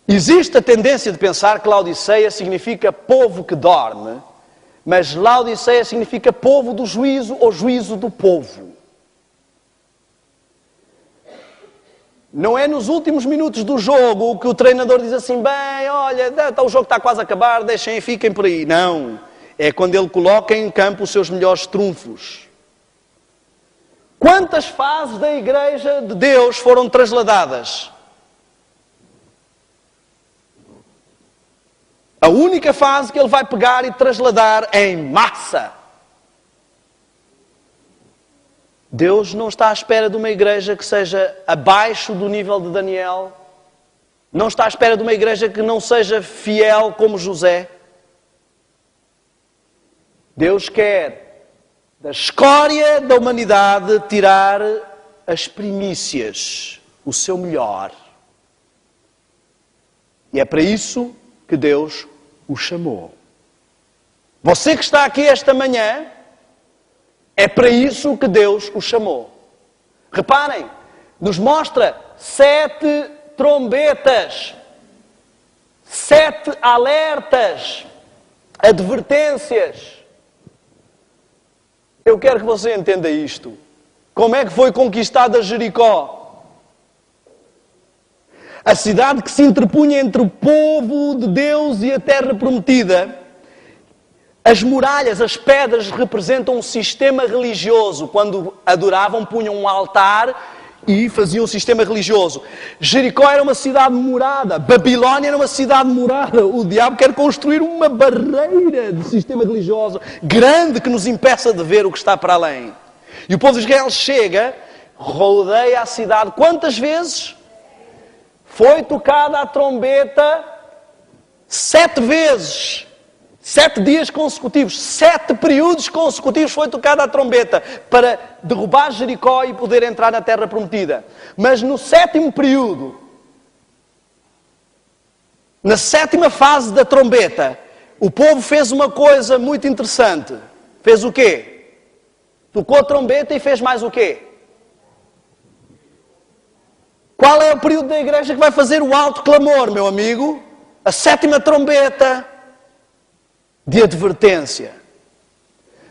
Existe a tendência de pensar que Laodiceia significa povo que dorme, mas Laodiceia significa povo do juízo ou juízo do povo. Não é nos últimos minutos do jogo que o treinador diz assim, bem, olha, o jogo está quase a acabar, deixem, fiquem por aí. Não, é quando ele coloca em campo os seus melhores trunfos. Quantas fases da Igreja de Deus foram trasladadas? A única fase que ele vai pegar e trasladar em massa. Deus não está à espera de uma igreja que seja abaixo do nível de Daniel. Não está à espera de uma igreja que não seja fiel como José. Deus quer da escória da humanidade tirar as primícias, o seu melhor. E é para isso que Deus o chamou. Você que está aqui esta manhã, é para isso que Deus o chamou. Reparem, nos mostra 7 trombetas, 7 alertas, advertências. Eu quero que você entenda isto. Como é que foi conquistada Jericó? A cidade que se interpunha entre o povo de Deus e a terra prometida. As muralhas, as pedras representam um sistema religioso. Quando adoravam, punham um altar e faziam um sistema religioso. Jericó era uma cidade morada. Babilónia era uma cidade morada. O diabo quer construir uma barreira de sistema religioso grande que nos impeça de ver o que está para além. E o povo de Israel chega, rodeia a cidade. Quantas vezes? Foi tocada a trombeta 7 vezes. 7 dias consecutivos, 7 períodos consecutivos foi tocada a trombeta para derrubar Jericó e poder entrar na terra prometida. Mas no 7º período, na 7ª fase da trombeta, o povo fez uma coisa muito interessante. Fez o quê? Tocou a trombeta e fez mais o quê? Qual é o período da igreja que vai fazer o alto clamor, meu amigo? A 7ª trombeta de advertência.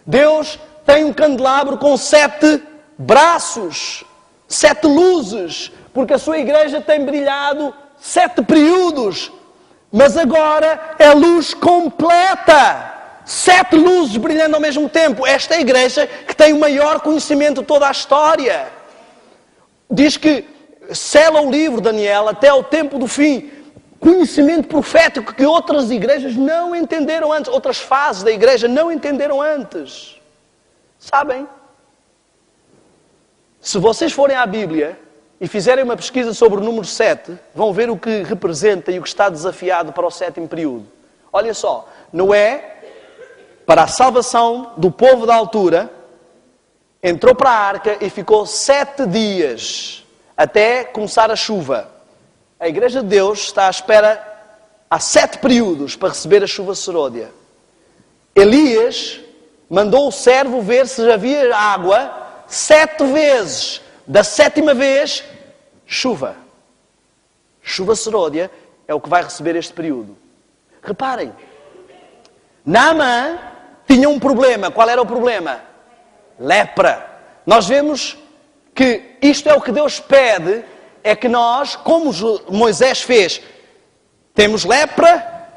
Deus tem um candelabro com 7 braços, 7 luzes, porque a sua igreja tem brilhado 7 períodos, mas agora é luz completa. 7 luzes brilhando ao mesmo tempo. Esta é a igreja que tem o maior conhecimento de toda a história. Diz que sela o livro, Daniel, até ao tempo do fim. Conhecimento profético que outras igrejas não entenderam antes. Outras fases da igreja não entenderam antes. Sabem? Se vocês forem à Bíblia e fizerem uma pesquisa sobre o número 7, vão ver o que representa e o que está desafiado para o 7º período. Olha só, Noé, para a salvação do povo da altura, entrou para a arca e ficou 7 dias até começar a chuva. A Igreja de Deus está à espera há 7 períodos para receber a chuva serôdia. Elias mandou o servo ver se havia água 7 vezes. Da 7ª vez, chuva. Chuva serôdia é o que vai receber este período. Reparem, Naamã tinha um problema. Qual era o problema? Lepra. Nós vemos que isto é o que Deus pede, é que nós, como Moisés fez, Temos lepra,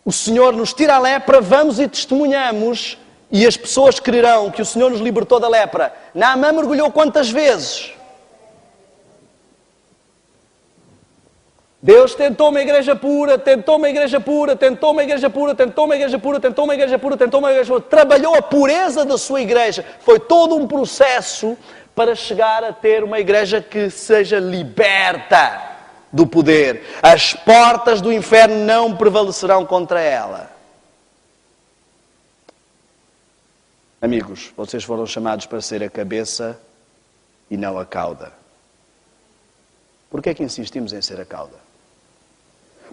o Senhor nos tira a lepra, vamos e testemunhamos, e as pessoas crerão que o Senhor nos libertou da lepra. Naamã mergulhou quantas vezes? Deus tentou uma igreja pura, tentou uma igreja pura, tentou uma igreja pura, tentou uma igreja pura, tentou uma igreja pura, tentou uma igreja pura. Trabalhou a pureza da sua igreja. Foi todo um processo para chegar a ter uma igreja que seja liberta do poder. As portas do inferno não prevalecerão contra ela. Amigos, vocês foram chamados para ser a cabeça e não a cauda. Por que é que insistimos em ser a cauda?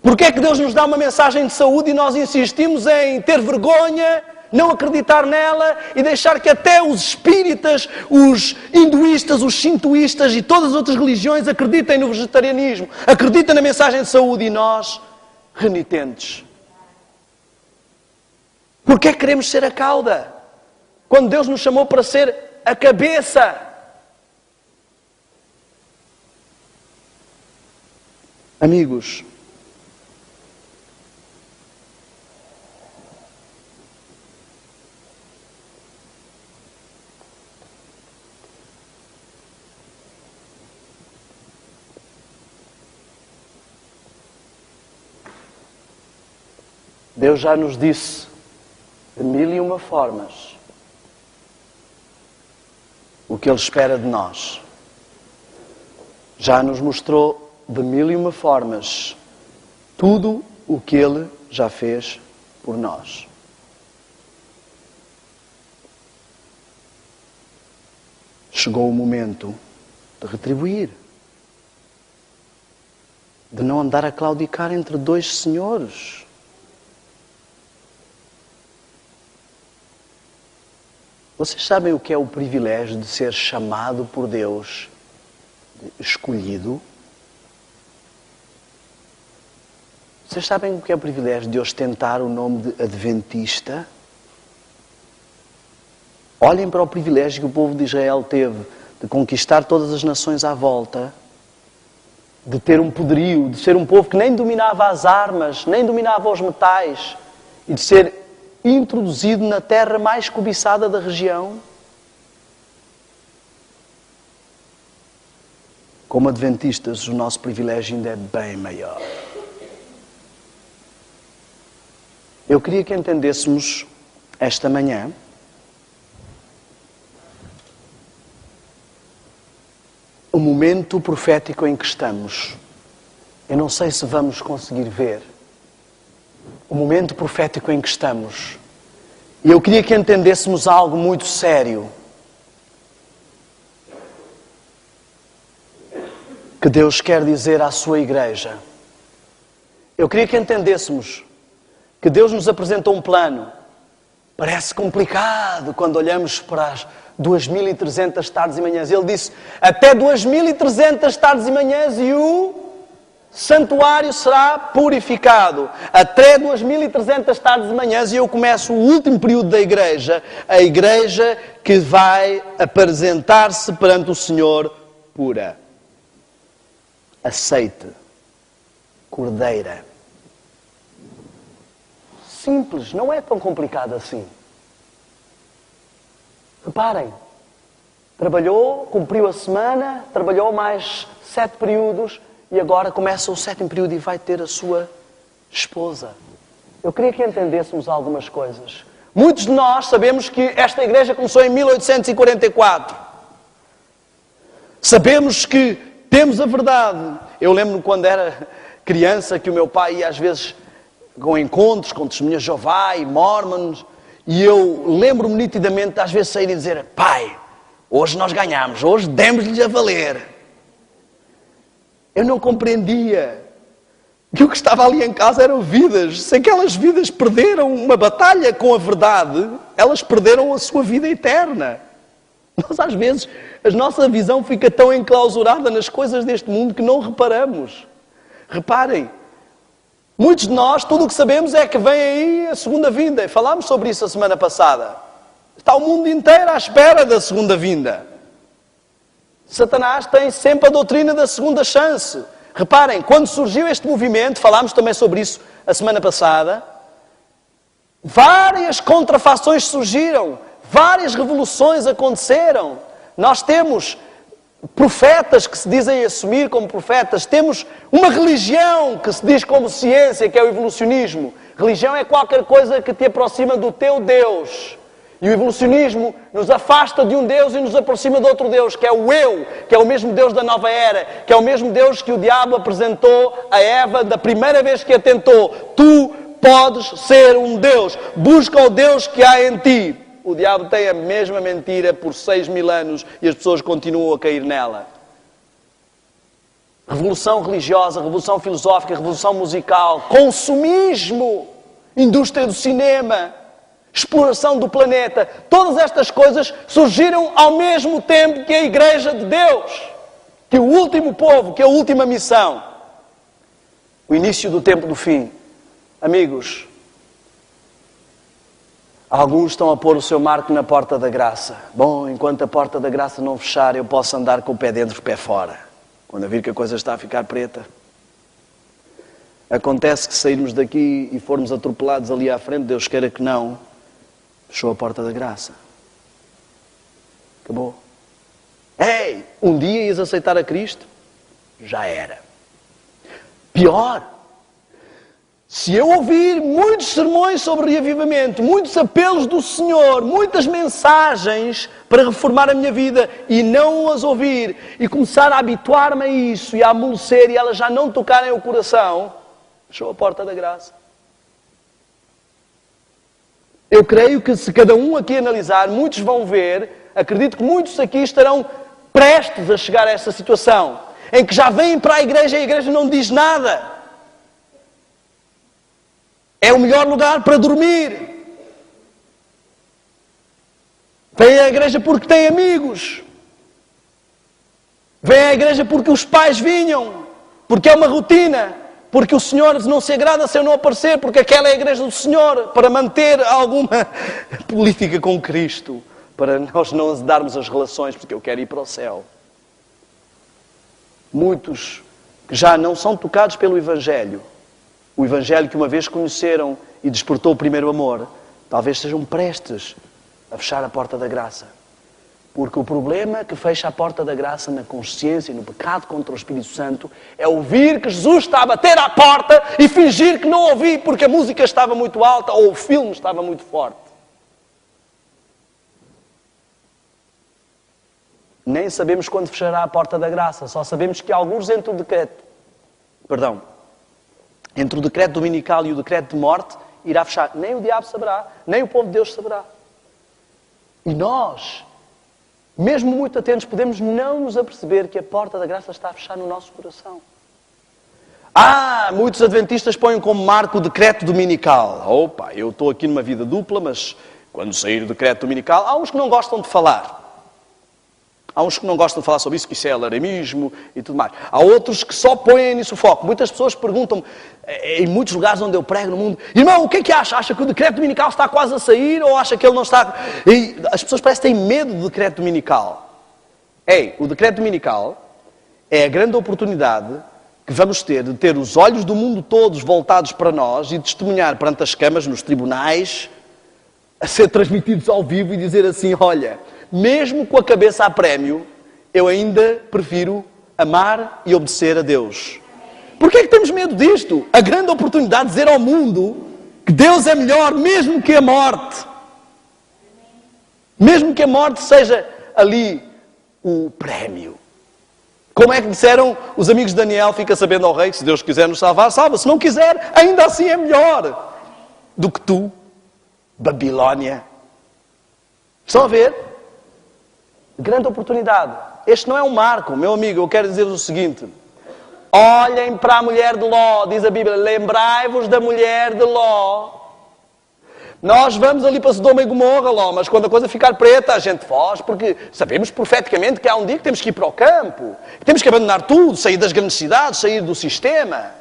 Porquê é que Deus nos dá uma mensagem de saúde e nós insistimos em ter vergonha, não acreditar nela e deixar que até os espíritas, os hinduístas, os shintoístas e todas as outras religiões acreditem no vegetarianismo, acreditem na mensagem de saúde e nós, renitentes? Porquê é que queremos ser a cauda? Quando Deus nos chamou para ser a cabeça. Amigos, Deus já nos disse de 1001 formas o que Ele espera de nós. Já nos mostrou de 1001 formas tudo o que Ele já fez por nós. Chegou o momento de retribuir, de não andar a claudicar entre dois senhores. Vocês sabem o que é o privilégio de ser chamado por Deus, escolhido? Vocês sabem o que é o privilégio de ostentar o nome de Adventista? Olhem para o privilégio que o povo de Israel teve de conquistar todas as nações à volta, de ter um poderio, de ser um povo que nem dominava as armas, nem dominava os metais, e de ser introduzido na terra mais cobiçada da região. Como adventistas, o nosso privilégio ainda é bem maior. Eu queria que entendêssemos esta manhã o momento profético em que estamos. Eu não sei se vamos conseguir ver o momento profético em que estamos. E eu queria que entendêssemos algo muito sério. Que Deus quer dizer à sua igreja. Eu queria que entendêssemos que Deus nos apresentou um plano. Parece complicado quando olhamos para as 2300 tardes e manhãs. Ele disse, até 2300 tardes e manhãs e o santuário será purificado. Até 2300 tardes e manhãs e eu começo o último período da igreja. A igreja que vai apresentar-se perante o Senhor pura. Aceite. Cordeira. Simples, não é tão complicado assim. Reparem, trabalhou, cumpriu a semana, trabalhou mais 7 períodos e agora começa o 7º período e vai ter a sua esposa. Eu queria que entendêssemos algumas coisas. Muitos de nós sabemos que esta igreja começou em 1844. Sabemos que temos a verdade. Eu lembro-me quando era criança que o meu pai ia às vezes com encontros com testemunhas de Jeová e Mormons, e eu lembro-me nitidamente de às vezes sair e dizer, pai, hoje nós ganhamos, hoje demos-lhes a valer. Eu não compreendia que o que estava ali em casa eram vidas. Se aquelas vidas perderam uma batalha com a verdade, elas perderam a sua vida eterna. Nós às vezes, a nossa visão fica tão enclausurada nas coisas deste mundo que não reparamos. Reparem, muitos de nós, tudo o que sabemos é que vem aí a segunda vinda. E falámos sobre isso a semana passada. Está o mundo inteiro à espera da segunda vinda. Satanás tem sempre a doutrina da segunda chance. Reparem, quando surgiu este movimento, falámos também sobre isso a semana passada, várias contrafações surgiram, várias revoluções aconteceram. Nós temos profetas que se dizem assumir como profetas, temos uma religião que se diz como ciência, que é o evolucionismo. Religião é qualquer coisa que te aproxima do teu Deus. E o evolucionismo nos afasta de um Deus e nos aproxima de outro Deus, que é o eu, que é o mesmo Deus da nova era, que é o mesmo Deus que o diabo apresentou a Eva da primeira vez que a tentou. Tu podes ser um Deus, busca o Deus que há em ti. O diabo tem a mesma mentira por 6.000 anos e as pessoas continuam a cair nela. Revolução religiosa, revolução filosófica, revolução musical, consumismo, indústria do cinema, exploração do planeta. Todas estas coisas surgiram ao mesmo tempo que a Igreja de Deus, que o último povo, que a última missão. O início do tempo do fim. Amigos, alguns estão a pôr o seu marco na porta da graça. Bom, enquanto a porta da graça não fechar, eu posso andar com o pé dentro e o pé fora. Quando eu vir que a coisa está a ficar preta. Acontece que sairmos daqui e formos atropelados ali à frente, Deus queira que não, fechou a porta da graça. Acabou. Ei, um dia ias aceitar a Cristo? Já era. Pior. Se eu ouvir muitos sermões sobre reavivamento, muitos apelos do Senhor, muitas mensagens para reformar a minha vida e não as ouvir e começar a habituar-me a isso e a amolecer e elas já não tocarem o coração, fechou a porta da graça. Eu creio que se cada um aqui analisar, muitos vão ver, acredito que muitos aqui estarão prestes a chegar a esta situação, em que já vêm para a igreja e a igreja não diz nada. É o melhor lugar para dormir. Vem à igreja porque tem amigos. Vem à igreja porque os pais vinham. Porque é uma rotina. Porque o Senhor não se agrada se eu não aparecer. Porque aquela é a igreja do Senhor. Para manter alguma política com Cristo. Para nós não azedarmos as relações. Porque eu quero ir para o céu. Muitos que já não são tocados pelo Evangelho. O Evangelho que uma vez conheceram e despertou o primeiro amor, talvez sejam prestes a fechar a porta da graça. Porque o problema que fecha a porta da graça na consciência e no pecado contra o Espírito Santo é ouvir que Jesus está a bater à porta e fingir que não ouvi porque a música estava muito alta ou o filme estava muito forte. Nem sabemos quando fechará a porta da graça, só sabemos que alguns entre o decreto dominical e o decreto de morte, irá fechar. Nem o diabo saberá, nem o povo de Deus saberá. E nós, mesmo muito atentos, podemos não nos aperceber que a porta da graça está a fechar no nosso coração. Muitos adventistas põem como marco o decreto dominical. Opa, eu estou aqui numa vida dupla, mas quando sair o decreto dominical, há uns que não gostam de falar. Há uns que não gostam de falar sobre isso, que isso é alarmismo e tudo mais. Há outros que só põem nisso o foco. Muitas pessoas perguntam, em muitos lugares onde eu prego no mundo, irmão, o que é que acha? Acha que o decreto dominical está quase a sair ou acha que ele não está... E as pessoas parecem que têm medo do decreto dominical. O decreto dominical é a grande oportunidade que vamos ter de ter os olhos do mundo todos voltados para nós e testemunhar perante as câmaras, nos tribunais, a ser transmitidos ao vivo e dizer assim, olha... Mesmo com a cabeça a prémio, eu ainda prefiro amar e obedecer a Deus. Porquê é que temos medo disto? A grande oportunidade de dizer ao mundo que Deus é melhor, mesmo que a morte. Mesmo que a morte seja ali o prémio. Como é que disseram os amigos de Daniel, fica sabendo ao rei, que se Deus quiser nos salvar, salva. Se não quiser, ainda assim é melhor do que tu, Babilónia. Estão a ver? Grande oportunidade. Este não é um marco, meu amigo. Eu quero dizer-vos o seguinte. Olhem para a mulher de Ló. Diz a Bíblia, lembrai-vos da mulher de Ló. Nós vamos ali para Sodoma e Gomorra, Ló, mas quando a coisa ficar preta, a gente foge, porque sabemos profeticamente que há um dia que temos que ir para o campo. Que temos que abandonar tudo, sair das grandes cidades, sair do sistema.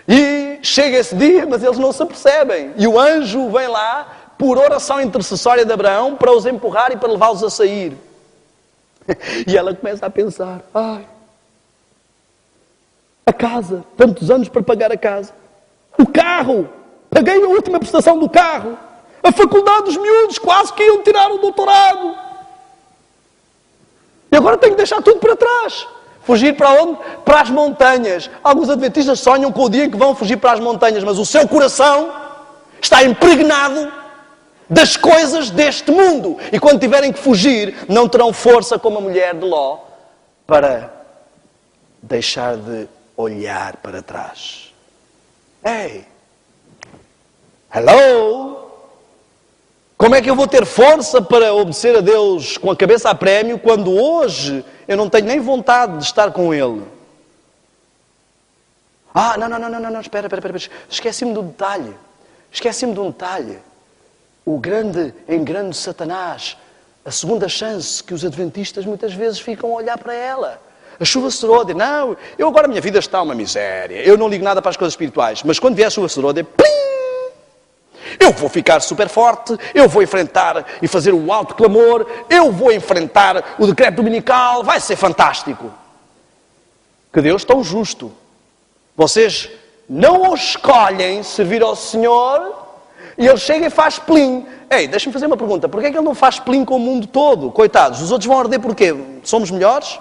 E chega esse dia, mas eles não se apercebem. E o anjo vem lá, por oração intercessória de Abraão, para os empurrar e para levá-los a sair. E ela começa a pensar, casa, tantos anos para pagar a casa. O carro, paguei a última prestação do carro. A faculdade dos miúdos, quase que iam tirar o doutorado. E agora tenho que deixar tudo para trás. Fugir para onde? Para as montanhas. Alguns adventistas sonham com o dia em que vão fugir para as montanhas, mas o seu coração está impregnado das coisas deste mundo. E quando tiverem que fugir, não terão força como a mulher de Ló para deixar de olhar para trás. Ei! Hello! Como é que eu vou ter força para obedecer a Deus com a cabeça a prémio quando hoje eu não tenho nem vontade de estar com Ele? Não, espera. Esqueci-me de um detalhe. O grande engano de Satanás, a segunda chance que os adventistas muitas vezes ficam a olhar para ela. A chuva serôdia, não, agora a minha vida está uma miséria, eu não ligo nada para as coisas espirituais, mas quando vier a chuva serôdia, plim! Eu vou ficar super forte, eu vou enfrentar e fazer o alto clamor, eu vou enfrentar o decreto dominical, vai ser fantástico. Que Deus tão justo. Vocês não o escolhem servir ao Senhor e Ele chega e faz plim. Ei, deixa-me fazer uma pergunta, porquê é que Ele não faz plim com o mundo todo? Coitados, os outros vão arder porquê? Somos melhores?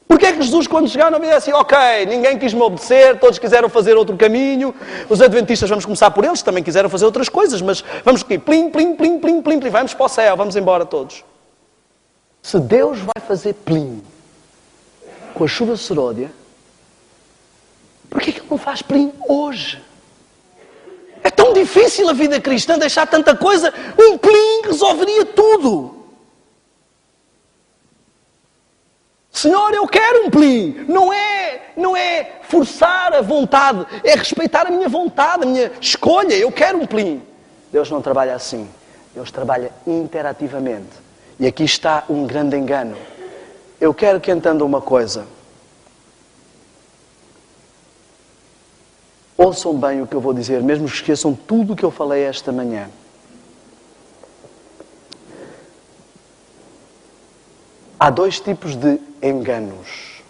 Porquê é que Jesus, quando chegar, não veio assim, ok, ninguém quis me obedecer, todos quiseram fazer outro caminho, os adventistas, vamos começar por eles, também quiseram fazer outras coisas, mas vamos aqui, plim, vamos para o céu, vamos embora todos. Se Deus vai fazer plim com a chuva seródia, porquê é que Ele não faz plim hoje? É tão difícil a vida cristã, deixar tanta coisa, um plim resolveria tudo. Senhor, eu quero um plim. Não é forçar a vontade, é respeitar a minha vontade, a minha escolha. Eu quero um plim. Deus não trabalha assim. Deus trabalha interativamente. E aqui está um grande engano. Eu quero que entendam uma coisa. Ouçam bem o que eu vou dizer, mesmo que esqueçam tudo o que eu falei esta manhã. Há dois tipos de enganos.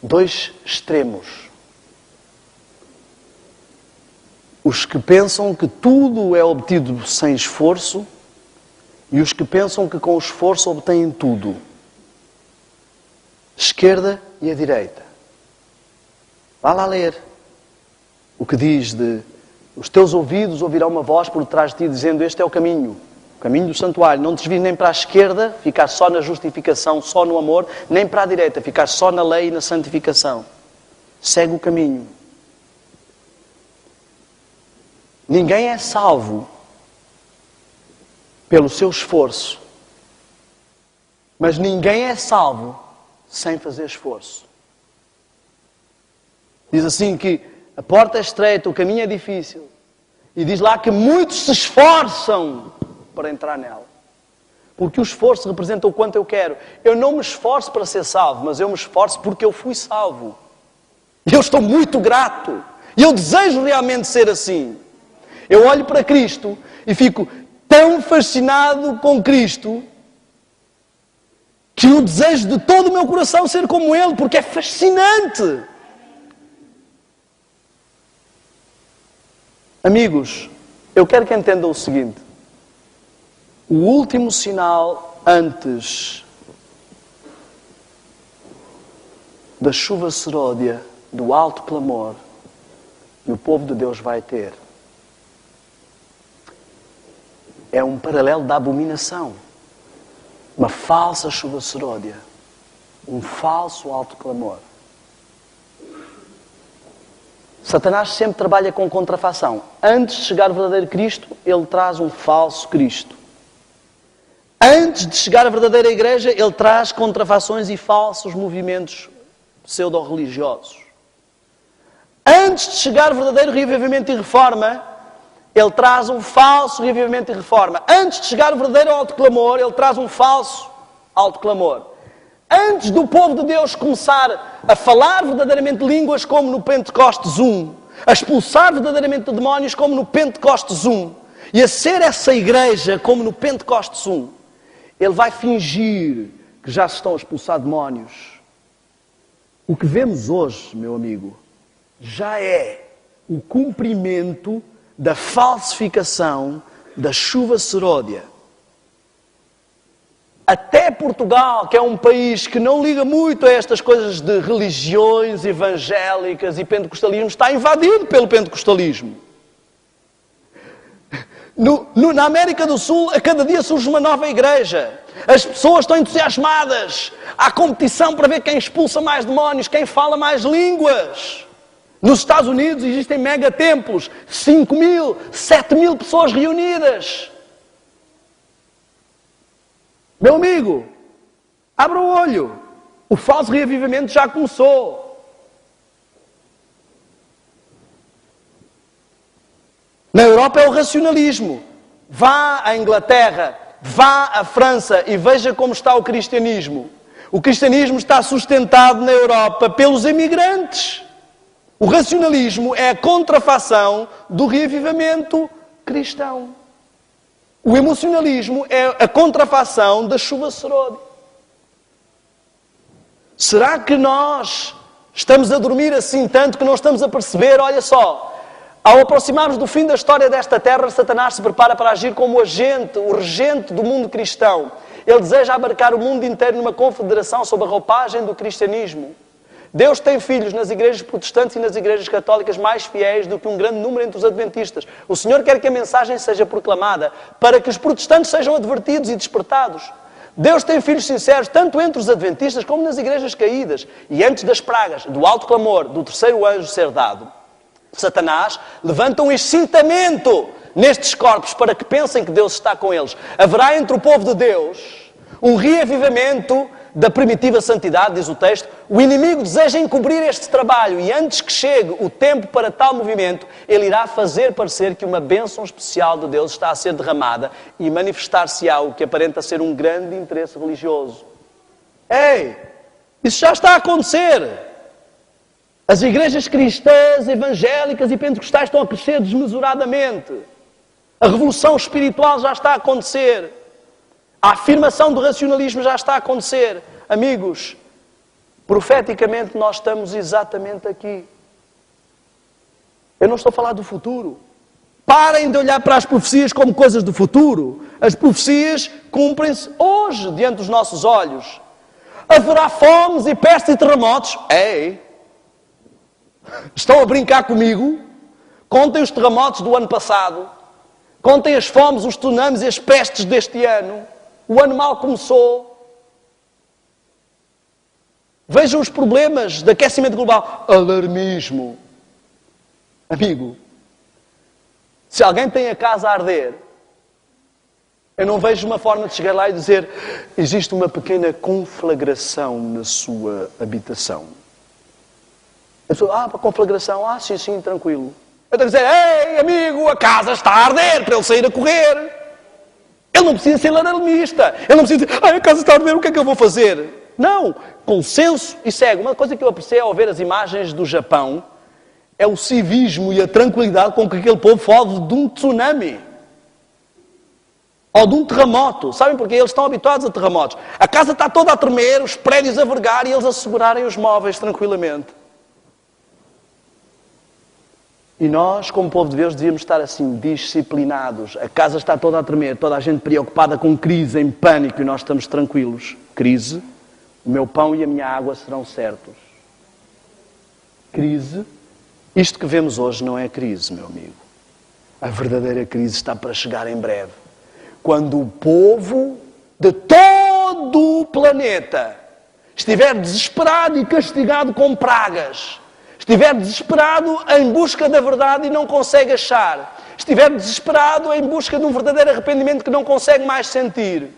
Dois extremos. Os que pensam que tudo é obtido sem esforço e os que pensam que com esforço obtêm tudo. Esquerda e a direita. Vá lá ler o que diz de os teus ouvidos ouvirão uma voz por trás de ti dizendo este é o caminho do santuário. Não desvies nem para a esquerda, ficar só na justificação, só no amor, nem para a direita, ficar só na lei e na santificação. Segue o caminho. Ninguém é salvo pelo seu esforço, mas ninguém é salvo sem fazer esforço. Diz assim que a porta é estreita, o caminho é difícil. E diz lá que muitos se esforçam para entrar nela. Porque o esforço representa o quanto eu quero. Eu não me esforço para ser salvo, mas eu me esforço porque eu fui salvo. E eu estou muito grato. E eu desejo realmente ser assim. Eu olho para Cristo e fico tão fascinado com Cristo que eu desejo de todo o meu coração ser como Ele, porque é fascinante. Amigos, eu quero que entendam o seguinte. O último sinal antes da chuva seródia, do alto clamor, que o povo de Deus vai ter, é um paralelo da abominação. Uma falsa chuva seródia. Um falso alto clamor. Satanás sempre trabalha com contrafação. Antes de chegar o verdadeiro Cristo, ele traz um falso Cristo. Antes de chegar a verdadeira igreja, ele traz contrafações e falsos movimentos pseudo-religiosos. Antes de chegar o verdadeiro reavivamento e reforma, ele traz um falso reavivamento e reforma. Antes de chegar o verdadeiro alto clamor, ele traz um falso alto clamor. Antes do povo de Deus começar a falar verdadeiramente línguas como no Pentecostes 1, a expulsar verdadeiramente demónios como no Pentecostes 1, e a ser essa igreja como no Pentecostes 1, ele vai fingir que já se estão a expulsar demónios. O que vemos hoje, meu amigo, já é o cumprimento da falsificação da chuva seródia. Até Portugal, que é um país que não liga muito a estas coisas de religiões evangélicas e pentecostalismo, está invadido pelo pentecostalismo. Na América do Sul, a cada dia surge uma nova igreja. As pessoas estão entusiasmadas. Há competição para ver quem expulsa mais demónios, quem fala mais línguas. Nos Estados Unidos existem megatemplos, 5.000, 7.000 pessoas reunidas. Meu amigo, abra o olho. O falso reavivamento já começou. Na Europa é o racionalismo. Vá à Inglaterra, vá à França e veja como está o cristianismo. O cristianismo está sustentado na Europa pelos imigrantes. O racionalismo é a contrafação do reavivamento cristão. O emocionalismo é a contrafação da chuva seródia. Será que nós estamos a dormir assim tanto que não estamos a perceber? Olha só, ao aproximarmos do fim da história desta terra, Satanás se prepara para agir como agente, o regente do mundo cristão. Ele deseja abarcar o mundo inteiro numa confederação sob a roupagem do cristianismo. Deus tem filhos nas igrejas protestantes e nas igrejas católicas mais fiéis do que um grande número entre os adventistas. O Senhor quer que a mensagem seja proclamada para que os protestantes sejam advertidos e despertados. Deus tem filhos sinceros tanto entre os adventistas como nas igrejas caídas. E antes das pragas, do alto clamor, do terceiro anjo ser dado, Satanás levanta um excitamento nestes corpos para que pensem que Deus está com eles. Haverá entre o povo de Deus um reavivamento da primitiva santidade, diz o texto. O inimigo deseja encobrir este trabalho e antes que chegue o tempo para tal movimento, ele irá fazer parecer que uma bênção especial de Deus está a ser derramada e manifestar-se-á o que aparenta ser um grande interesse religioso. Ei, isso já está a acontecer. As igrejas cristãs, evangélicas e pentecostais estão a crescer desmesuradamente. A revolução espiritual já está a acontecer. A afirmação do racionalismo já está a acontecer. Amigos, profeticamente nós estamos exatamente aqui. Eu não estou a falar do futuro. Parem de olhar para as profecias como coisas do futuro. As profecias cumprem-se hoje, diante dos nossos olhos. Haverá fomes e pestes e terremotos. Ei! Estão a brincar comigo? Contem os terremotos do ano passado. Contem as fomes, os tsunamis e as pestes deste ano. O ano mal começou. Vejam os problemas de aquecimento global. Alarmismo. Amigo, se alguém tem a casa a arder, eu não vejo uma forma de chegar lá e dizer: existe uma pequena conflagração na sua habitação. A pessoa, para conflagração, sim, tranquilo. Eu tenho que dizer: ei, amigo, a casa está a arder, para ele sair a correr. Ele não precisa ser alarmista. Ele não precisa dizer: a casa está a arder, o que é que eu vou fazer? Não, consenso e segue. Uma coisa que eu apreciei ao ver as imagens do Japão é o civismo e a tranquilidade com que aquele povo fala de um tsunami. Ou de um terremoto. Sabem porquê? Eles estão habituados a terremotos. A casa está toda a tremer, os prédios a vergar e eles a segurarem os móveis tranquilamente. E nós, como povo de Deus, devíamos estar assim, disciplinados. A casa está toda a tremer, toda a gente preocupada com crise, em pânico, e nós estamos tranquilos. Crise, o meu pão e a minha água serão certos. Crise, isto que vemos hoje não é crise, meu amigo. A verdadeira crise está para chegar em breve. Quando o povo de todo o planeta estiver desesperado e castigado com pragas, estiver desesperado em busca da verdade e não consegue achar, estiver desesperado em busca de um verdadeiro arrependimento que não consegue mais sentir,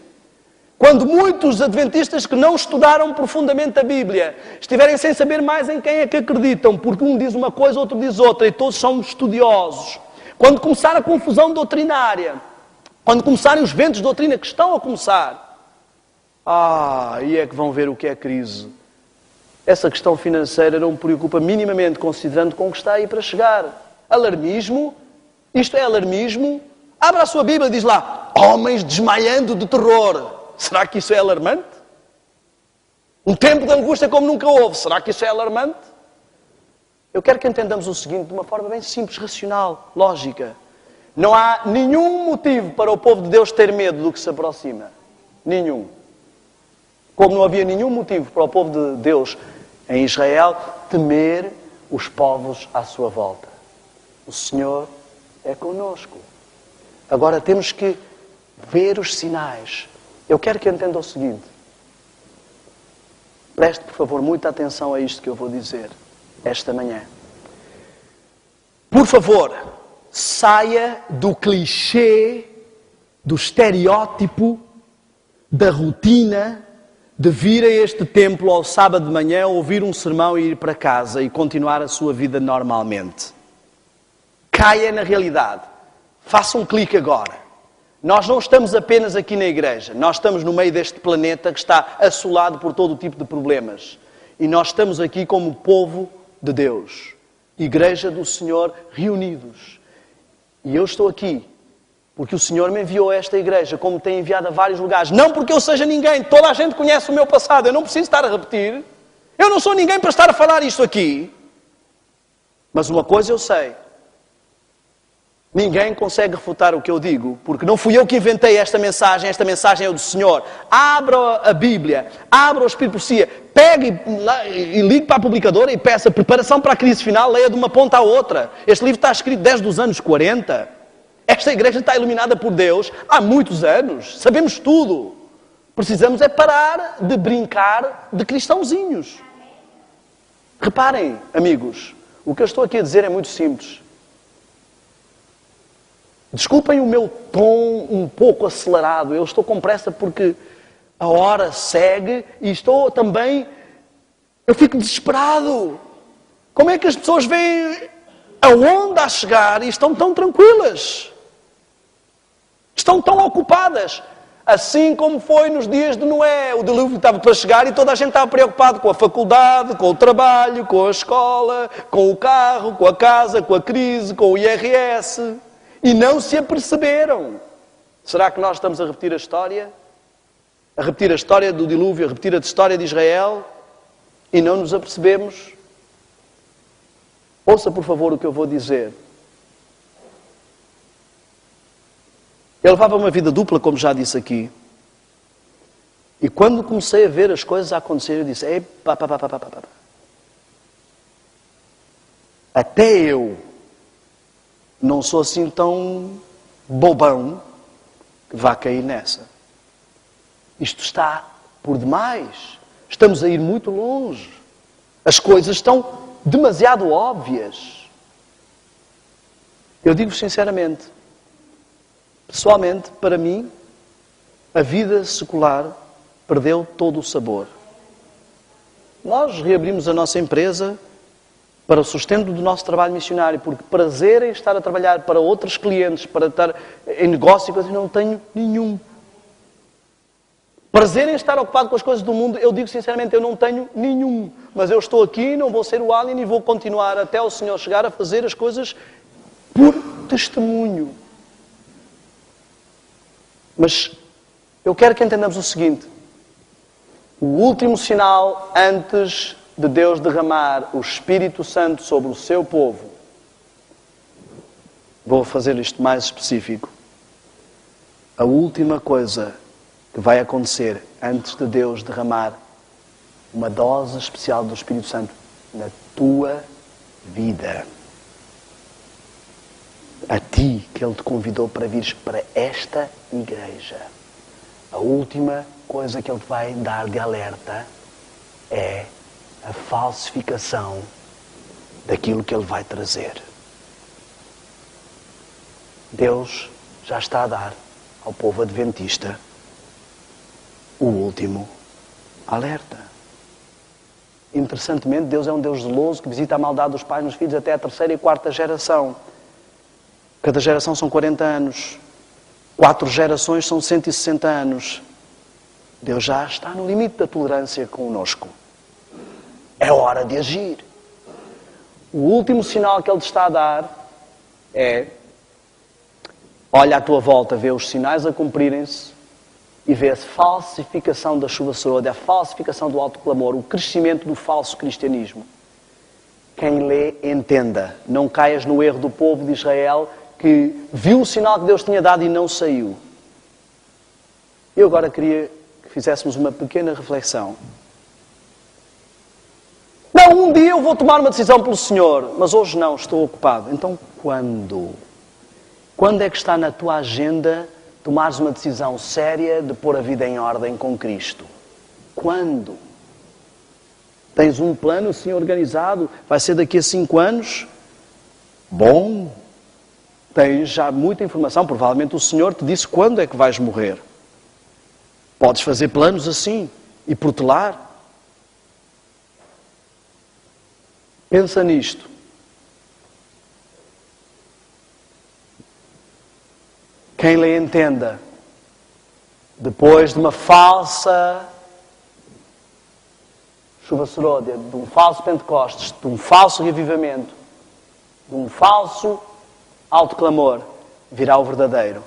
quando muitos adventistas que não estudaram profundamente a Bíblia estiverem sem saber mais em quem é que acreditam, porque um diz uma coisa, outro diz outra, e todos são estudiosos, quando começar a confusão doutrinária, quando começarem os ventos de doutrina que estão a começar, aí é que vão ver o que é crise. Essa questão financeira não me preocupa minimamente, considerando com o que está aí para chegar. Alarmismo? Isto é alarmismo? Abra a sua Bíblia e diz lá: homens desmaiando de terror. Será que isso é alarmante? Um tempo de angústia como nunca houve. Será que isso é alarmante? Eu quero que entendamos o seguinte de uma forma bem simples, racional, lógica. Não há nenhum motivo para o povo de Deus ter medo do que se aproxima. Nenhum. Como não havia nenhum motivo para o povo de Deus em Israel temer os povos à sua volta. O Senhor é conosco. Agora temos que ver os sinais. Eu quero que entenda o seguinte. Preste, por favor, muita atenção a isto que eu vou dizer esta manhã. Por favor, saia do clichê, do estereótipo, da rotina de vir a este templo ao sábado de manhã, ouvir um sermão e ir para casa e continuar a sua vida normalmente. Caia na realidade. Faça um clique agora. Nós não estamos apenas aqui na igreja. Nós estamos no meio deste planeta que está assolado por todo o tipo de problemas. E nós estamos aqui como povo de Deus. Igreja do Senhor reunidos. E eu estou aqui porque o Senhor me enviou a esta igreja, como tem enviado a vários lugares. Não porque eu seja ninguém. Toda a gente conhece o meu passado. Eu não preciso estar a repetir. Eu não sou ninguém para estar a falar isto aqui. Mas uma coisa eu sei. Ninguém consegue refutar o que eu digo, porque não fui eu que inventei esta mensagem é do Senhor. Abra a Bíblia, abra o Espírito de Profecia, pegue e ligue para a publicadora e peça preparação para a crise final, leia de uma ponta à outra. Este livro está escrito desde os anos 40. Esta igreja está iluminada por Deus há muitos anos, sabemos tudo. Precisamos é parar de brincar de cristãozinhos. Reparem, amigos, o que eu estou aqui a dizer é muito simples. Desculpem o meu tom um pouco acelerado. Eu estou com pressa porque a hora segue e estou também... Eu fico desesperado. Como é que as pessoas veem a onda a chegar e estão tão tranquilas? Estão tão ocupadas. Assim como foi nos dias de Noé. O dilúvio estava para chegar e toda a gente estava preocupado com a faculdade, com o trabalho, com a escola, com o carro, com a casa, com a crise, com o IRS... E não se aperceberam. Será que nós estamos a repetir a história? A repetir a história do dilúvio, a repetir a história de Israel? E não nos apercebemos? Ouça, por favor, o que eu vou dizer. Eu levava uma vida dupla, como já disse aqui. E quando comecei a ver as coisas a acontecer, eu disse, até eu não sou assim tão bobão que vá cair nessa. Isto está por demais. Estamos a ir muito longe. As coisas estão demasiado óbvias. Eu digo sinceramente, pessoalmente, para mim, a vida secular perdeu todo o sabor. Nós reabrimos a nossa empresa para o sustento do nosso trabalho missionário, porque prazer em estar a trabalhar para outros clientes, para estar em negócio, eu não tenho nenhum. Prazer em estar ocupado com as coisas do mundo, eu digo sinceramente, eu não tenho nenhum. Mas eu estou aqui, não vou ser o alien e vou continuar até o Senhor chegar a fazer as coisas por testemunho. Mas eu quero que entendamos o seguinte. O último sinal antes de Deus derramar o Espírito Santo sobre o seu povo. Vou fazer isto mais específico. A última coisa que vai acontecer antes de Deus derramar uma dose especial do Espírito Santo na tua vida. A ti, que Ele te convidou para vires para esta igreja. A última coisa que Ele te vai dar de alerta é a falsificação daquilo que Ele vai trazer. Deus já está a dar ao povo adventista o último alerta. Interessantemente, Deus é um Deus zeloso que visita a maldade dos pais nos filhos até a 3ª e 4ª geração. Cada geração são 40 anos. 4 gerações são 160 anos. Deus já está no limite da tolerância conosco. É hora de agir. O último sinal que Ele te está a dar é: olha à tua volta, vê os sinais a cumprirem-se e vê a falsificação da chuva sorolha, a falsificação do autoclamor, o crescimento do falso cristianismo. Quem lê, entenda. Não caias no erro do povo de Israel que viu o sinal que Deus tinha dado e não saiu. Eu agora queria que fizéssemos uma pequena reflexão. Não, um dia eu vou tomar uma decisão pelo Senhor, mas hoje não, estou ocupado. Então quando? Quando é que está na tua agenda tomares uma decisão séria de pôr a vida em ordem com Cristo? Quando? Tens um plano assim organizado? Vai ser daqui a 5 anos? Bom. Tens já muita informação. Provavelmente o Senhor te disse quando é que vais morrer. Podes fazer planos assim e protelar. Pensa nisto. Quem lhe entenda, depois de uma falsa chuva seródia, de um falso Pentecostes, de um falso reavivamento, de um falso autoclamor, virá o verdadeiro.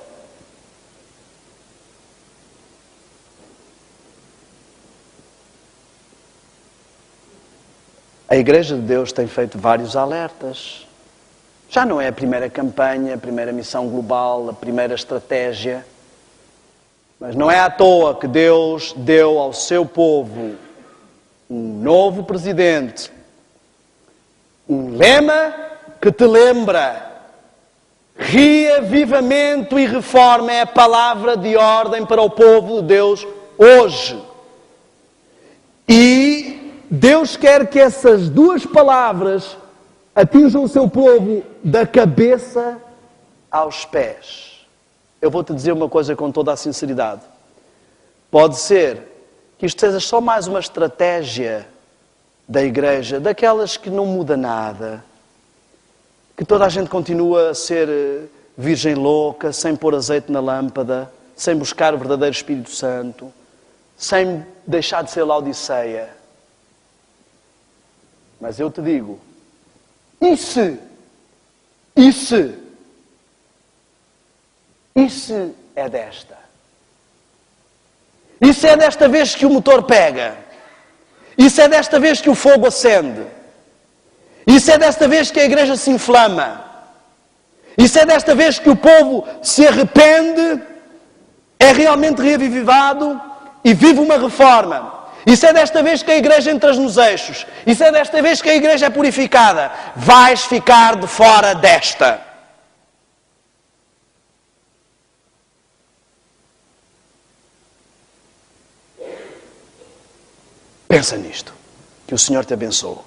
A Igreja de Deus tem feito vários alertas. Já não é a primeira campanha, a primeira missão global, a primeira estratégia. Mas não é à toa que Deus deu ao seu povo um novo presidente, um lema que te lembra: reavivamento e reforma é a palavra de ordem para o povo de Deus hoje. E Deus quer que essas duas palavras atinjam o seu povo da cabeça aos pés. Eu vou-te dizer uma coisa com toda a sinceridade. Pode ser que isto seja só mais uma estratégia da Igreja, daquelas que não muda nada, que toda a gente continua a ser virgem louca, sem pôr azeite na lâmpada, sem buscar o verdadeiro Espírito Santo, sem deixar de ser Laodiceia. Mas eu te digo, e se é desta? E se é desta vez que o motor pega? E se é desta vez que o fogo acende? E se é desta vez que a igreja se inflama? E se é desta vez que o povo se arrepende, é realmente reavivado e vive uma reforma? E se é desta vez que a igreja entra nos eixos? E se é desta vez que a igreja é purificada? Vais ficar de fora desta. Pensa nisto. Que o Senhor te abençoe.